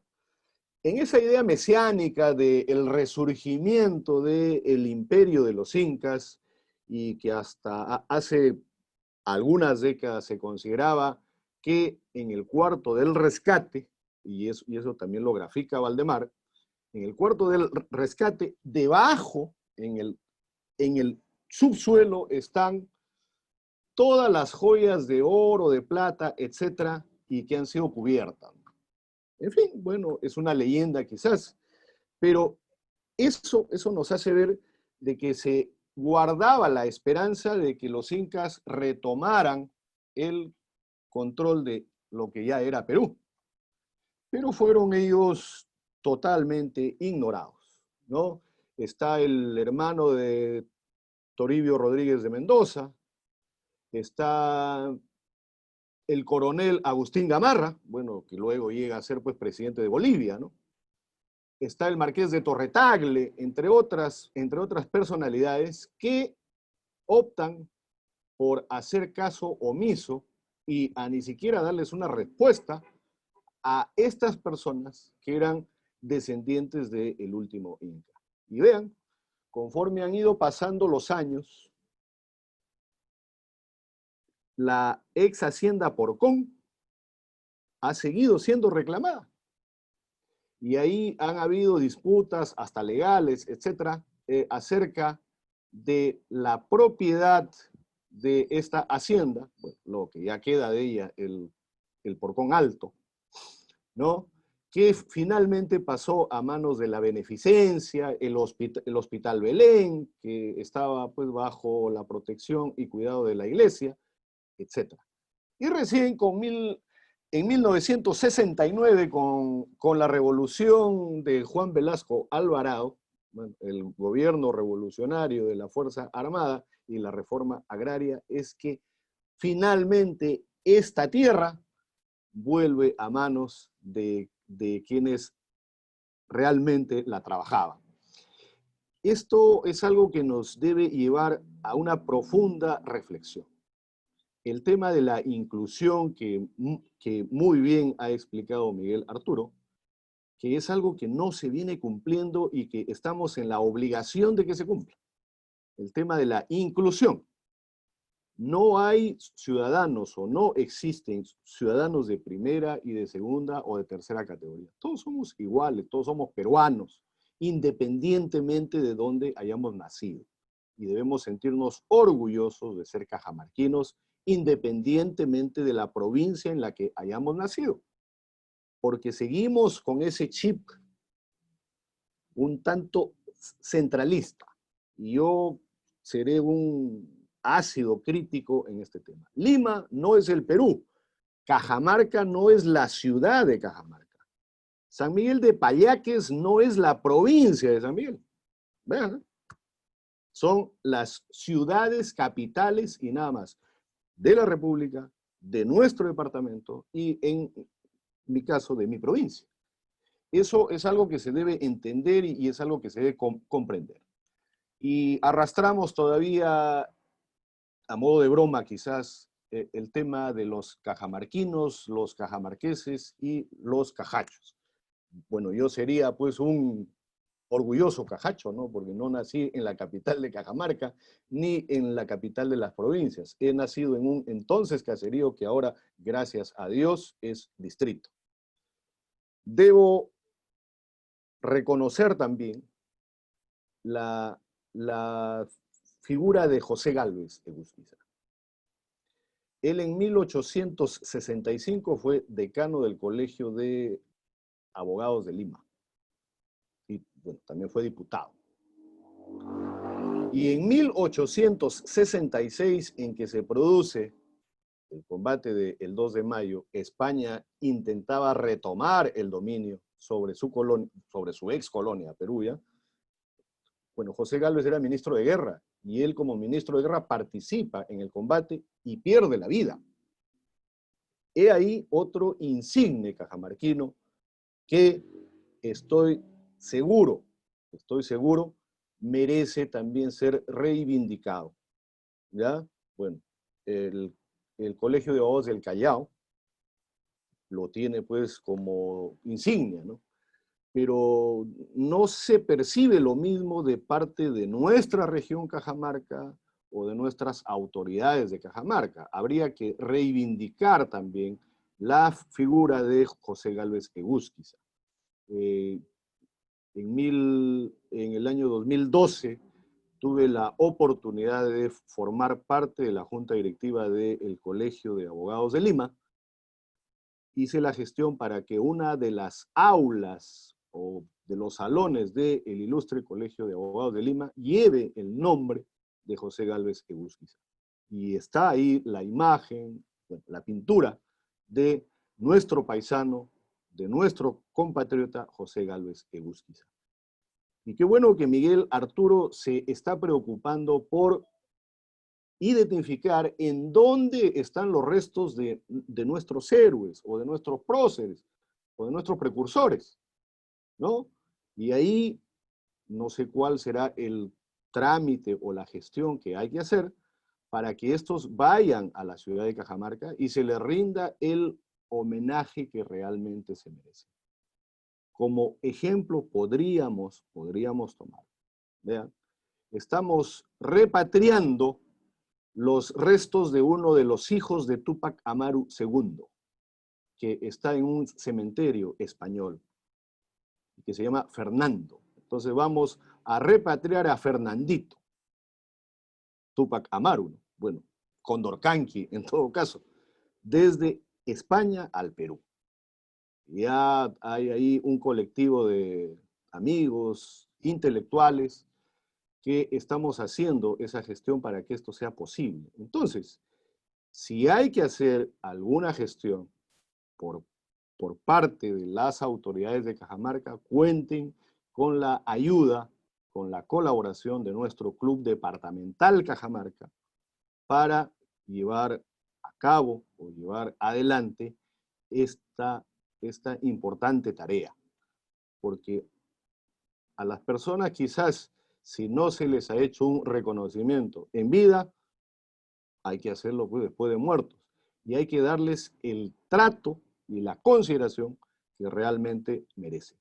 en esa idea mesiánica del resurgimiento del imperio de los incas, y que hasta hace algunas décadas se consideraba que en el cuarto del rescate, y eso también lo grafica Valdemar, en el cuarto del rescate, debajo, en el subsuelo, están todas las joyas de oro, de plata, etcétera, y que han sido cubiertas. En fin, bueno, es una leyenda quizás, pero eso nos hace ver de que se guardaba la esperanza de que los incas retomaran el control de lo que ya era Perú. Pero fueron ellos totalmente ignorados, ¿no? Está el hermano de Toribio Rodríguez de Mendoza, está el coronel Agustín Gamarra, bueno, que luego llega a ser pues presidente de Bolivia, ¿no? está el marqués de Torretagle, entre otras personalidades que optan por hacer caso omiso y a ni siquiera darles una respuesta a estas personas que eran descendientes del último Inca. Y vean, conforme han ido pasando los años, la ex hacienda Porcón ha seguido siendo reclamada. Y ahí han habido disputas, hasta legales, etcétera, acerca de la propiedad de esta hacienda, bueno, lo que ya queda de ella, el Porcón Alto, ¿no? Que finalmente pasó a manos de la Beneficencia, el Hospital Belén, que estaba pues bajo la protección y cuidado de la iglesia, etcétera. Y recién en 1969, con la revolución de Juan Velasco Alvarado, bueno, el gobierno revolucionario de la Fuerza Armada y la reforma agraria, es que finalmente esta tierra vuelve a manos de quienes realmente la trabajaban. Esto es algo que nos debe llevar a una profunda reflexión. El tema de la inclusión que muy bien ha explicado Miguel Arturo, que es algo que no se viene cumpliendo y que estamos en la obligación de que se cumpla. El tema de la inclusión. No hay ciudadanos o no existen ciudadanos de primera y de segunda o de tercera categoría. Todos somos iguales, todos somos peruanos, independientemente de dónde hayamos nacido. Y debemos sentirnos orgullosos de ser cajamarquinos, independientemente de la provincia en la que hayamos nacido. Porque seguimos con ese chip un tanto centralista. Y yo seré un ácido crítico en este tema. Lima no es el Perú. Cajamarca no es la ciudad de Cajamarca. San Miguel de Payaques no es la provincia de San Miguel. Vean, son las ciudades capitales y nada más de la República, de nuestro departamento y en mi caso de mi provincia. Eso es algo que se debe entender y es algo que se debe comprender. Y arrastramos todavía, a modo de broma quizás, el tema de los cajamarquinos, los cajamarqueses y los cajachos. Bueno, yo sería pues un orgulloso cajacho, ¿no? Porque no nací en la capital de Cajamarca, ni en la capital de las provincias. He nacido en un entonces caserío que ahora, gracias a Dios, es distrito. Debo reconocer también la figura de José Gálvez Egusquiza. Él en 1865 fue decano del Colegio de Abogados de Lima. Y bueno, también fue diputado. Y en 1866, en que se produce el combate del 2 de mayo, España intentaba retomar el dominio sobre su ex colonia, Perú, ¿ya? Bueno, José Gálvez era ministro de guerra, y él como ministro de guerra participa en el combate y pierde la vida. He ahí otro insigne cajamarquino que estoy seguro, merece también ser reivindicado, ¿ya? Bueno, el Colegio de Abogados del Callao lo tiene pues como insignia, ¿no? Pero no se percibe lo mismo de parte de nuestra región Cajamarca o de nuestras autoridades de Cajamarca. Habría que reivindicar también la figura de José Gálvez Egusquiza. En el año 2012 tuve la oportunidad de formar parte de la junta directiva del Colegio de Abogados de Lima. Hice la gestión para que una de las aulas o de los salones del ilustre Colegio de Abogados de Lima lleve el nombre de José Gálvez Egusquiza. Y está ahí la imagen, la pintura de nuestro paisano, de nuestro compatriota José Gálvez Egusquiza. Y qué bueno que Miguel Arturo se está preocupando por identificar en dónde están los restos de nuestros héroes, o de nuestros próceres, o de nuestros precursores, ¿no? Y ahí no sé cuál será el trámite o la gestión que hay que hacer para que estos vayan a la ciudad de Cajamarca y se les rinda el homenaje que realmente se merece. Como ejemplo podríamos tomar, vean, estamos repatriando los restos de uno de los hijos de Túpac Amaru II, que está en un cementerio español, que se llama Fernando. Entonces vamos a repatriar a Fernandito, Túpac Amaru, ¿no? Bueno, Condorcanqui en todo caso, desde España al Perú. Ya hay ahí un colectivo de amigos, intelectuales, que estamos haciendo esa gestión para que esto sea posible. Entonces, si hay que hacer alguna gestión por parte de las autoridades de Cajamarca, cuenten con la ayuda, con la colaboración de nuestro Club Departamental Cajamarca para llevar a cabo o llevar adelante esta importante tarea. Porque a las personas quizás, si no se les ha hecho un reconocimiento en vida, hay que hacerlo pues después de muertos. Y hay que darles el trato y la consideración que realmente merecen.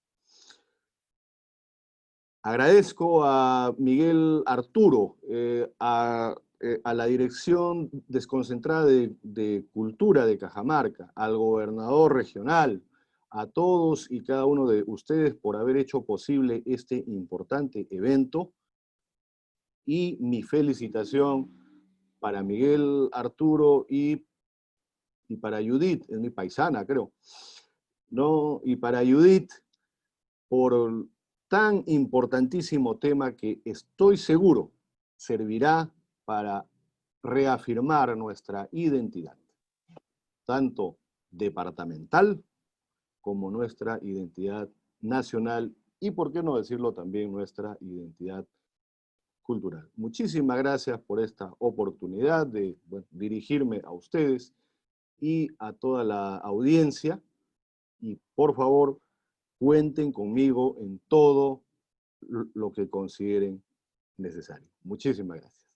Agradezco a Miguel Arturo, a la Dirección Desconcentrada de Cultura de Cajamarca, al gobernador regional, a todos y cada uno de ustedes por haber hecho posible este importante evento. Y mi felicitación para Miguel Arturo y para Judith, es mi paisana, creo, ¿no? Y para Judith por tan importantísimo tema que estoy seguro servirá para reafirmar nuestra identidad, tanto departamental como nuestra identidad nacional y, por qué no decirlo, también nuestra identidad cultural. Muchísimas gracias por esta oportunidad de dirigirme a ustedes y a toda la audiencia. Y por favor, cuenten conmigo en todo lo que consideren necesario. Muchísimas gracias.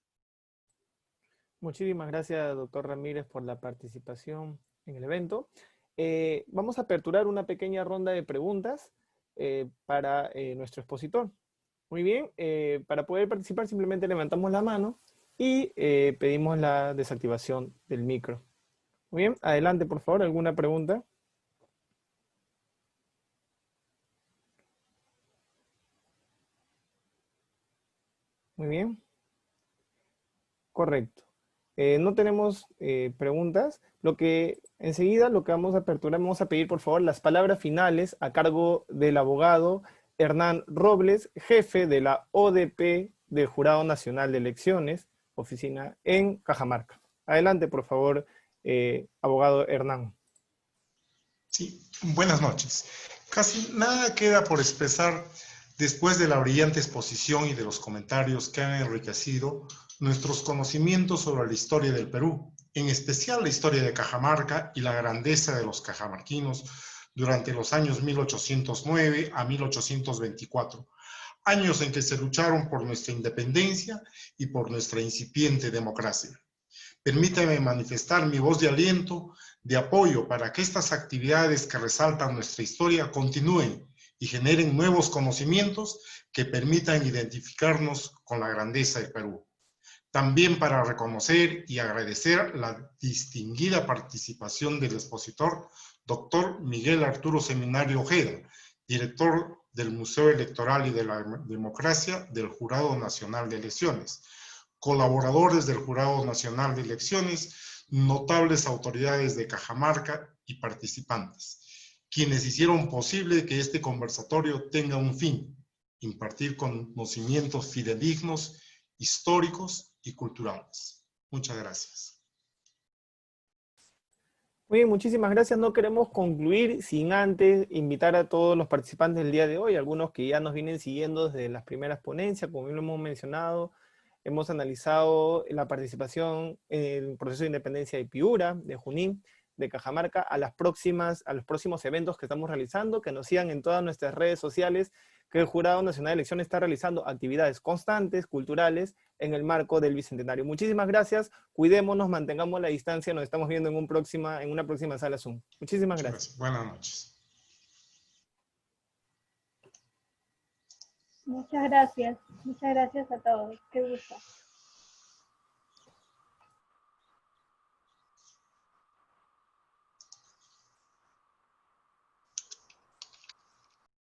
Muchísimas gracias, doctor Ramírez, por la participación en el evento. Vamos a aperturar una pequeña ronda de preguntas para nuestro expositor. Muy bien, para poder participar simplemente levantamos la mano y pedimos la desactivación del micro. Muy bien, adelante por favor, ¿alguna pregunta? Muy bien. Correcto. No tenemos preguntas. Enseguida lo que vamos a aperturar, vamos a pedir por favor las palabras finales a cargo del abogado Hernán Robles, jefe de la ODP del Jurado Nacional de Elecciones, oficina en Cajamarca. Adelante, por favor, abogado Hernán. Sí, buenas noches. Casi nada queda por expresar después de la brillante exposición y de los comentarios que han enriquecido nuestros conocimientos sobre la historia del Perú, en especial la historia de Cajamarca y la grandeza de los cajamarquinos durante los años 1809 a 1824, años en que se lucharon por nuestra independencia y por nuestra incipiente democracia. Permítame manifestar mi voz de aliento, de apoyo para que estas actividades que resaltan nuestra historia continúen y generen nuevos conocimientos que permitan identificarnos con la grandeza del Perú. También para reconocer y agradecer la distinguida participación del expositor, doctor Miguel Arturo Seminario Ojeda, director del Museo Electoral y de la Democracia del Jurado Nacional de Elecciones, colaboradores del Jurado Nacional de Elecciones, notables autoridades de Cajamarca y participantes, quienes hicieron posible que este conversatorio tenga un fin: impartir conocimientos fidedignos, históricos y culturales. Muchas gracias. Muy bien, muchísimas gracias. No queremos concluir sin antes invitar a todos los participantes del día de hoy, algunos que ya nos vienen siguiendo desde las primeras ponencias, como bien lo hemos mencionado. Hemos analizado la participación en el proceso de independencia de Piura, de Junín, de Cajamarca a los próximos eventos que estamos realizando, que nos sigan en todas nuestras redes sociales, que el Jurado Nacional de Elecciones está realizando actividades constantes, culturales, en el marco del Bicentenario. Muchísimas gracias, cuidémonos, mantengamos la distancia, nos estamos viendo en una próxima sala Zoom. Muchísimas gracias. Buenas noches. Muchas gracias a todos. Qué gusto.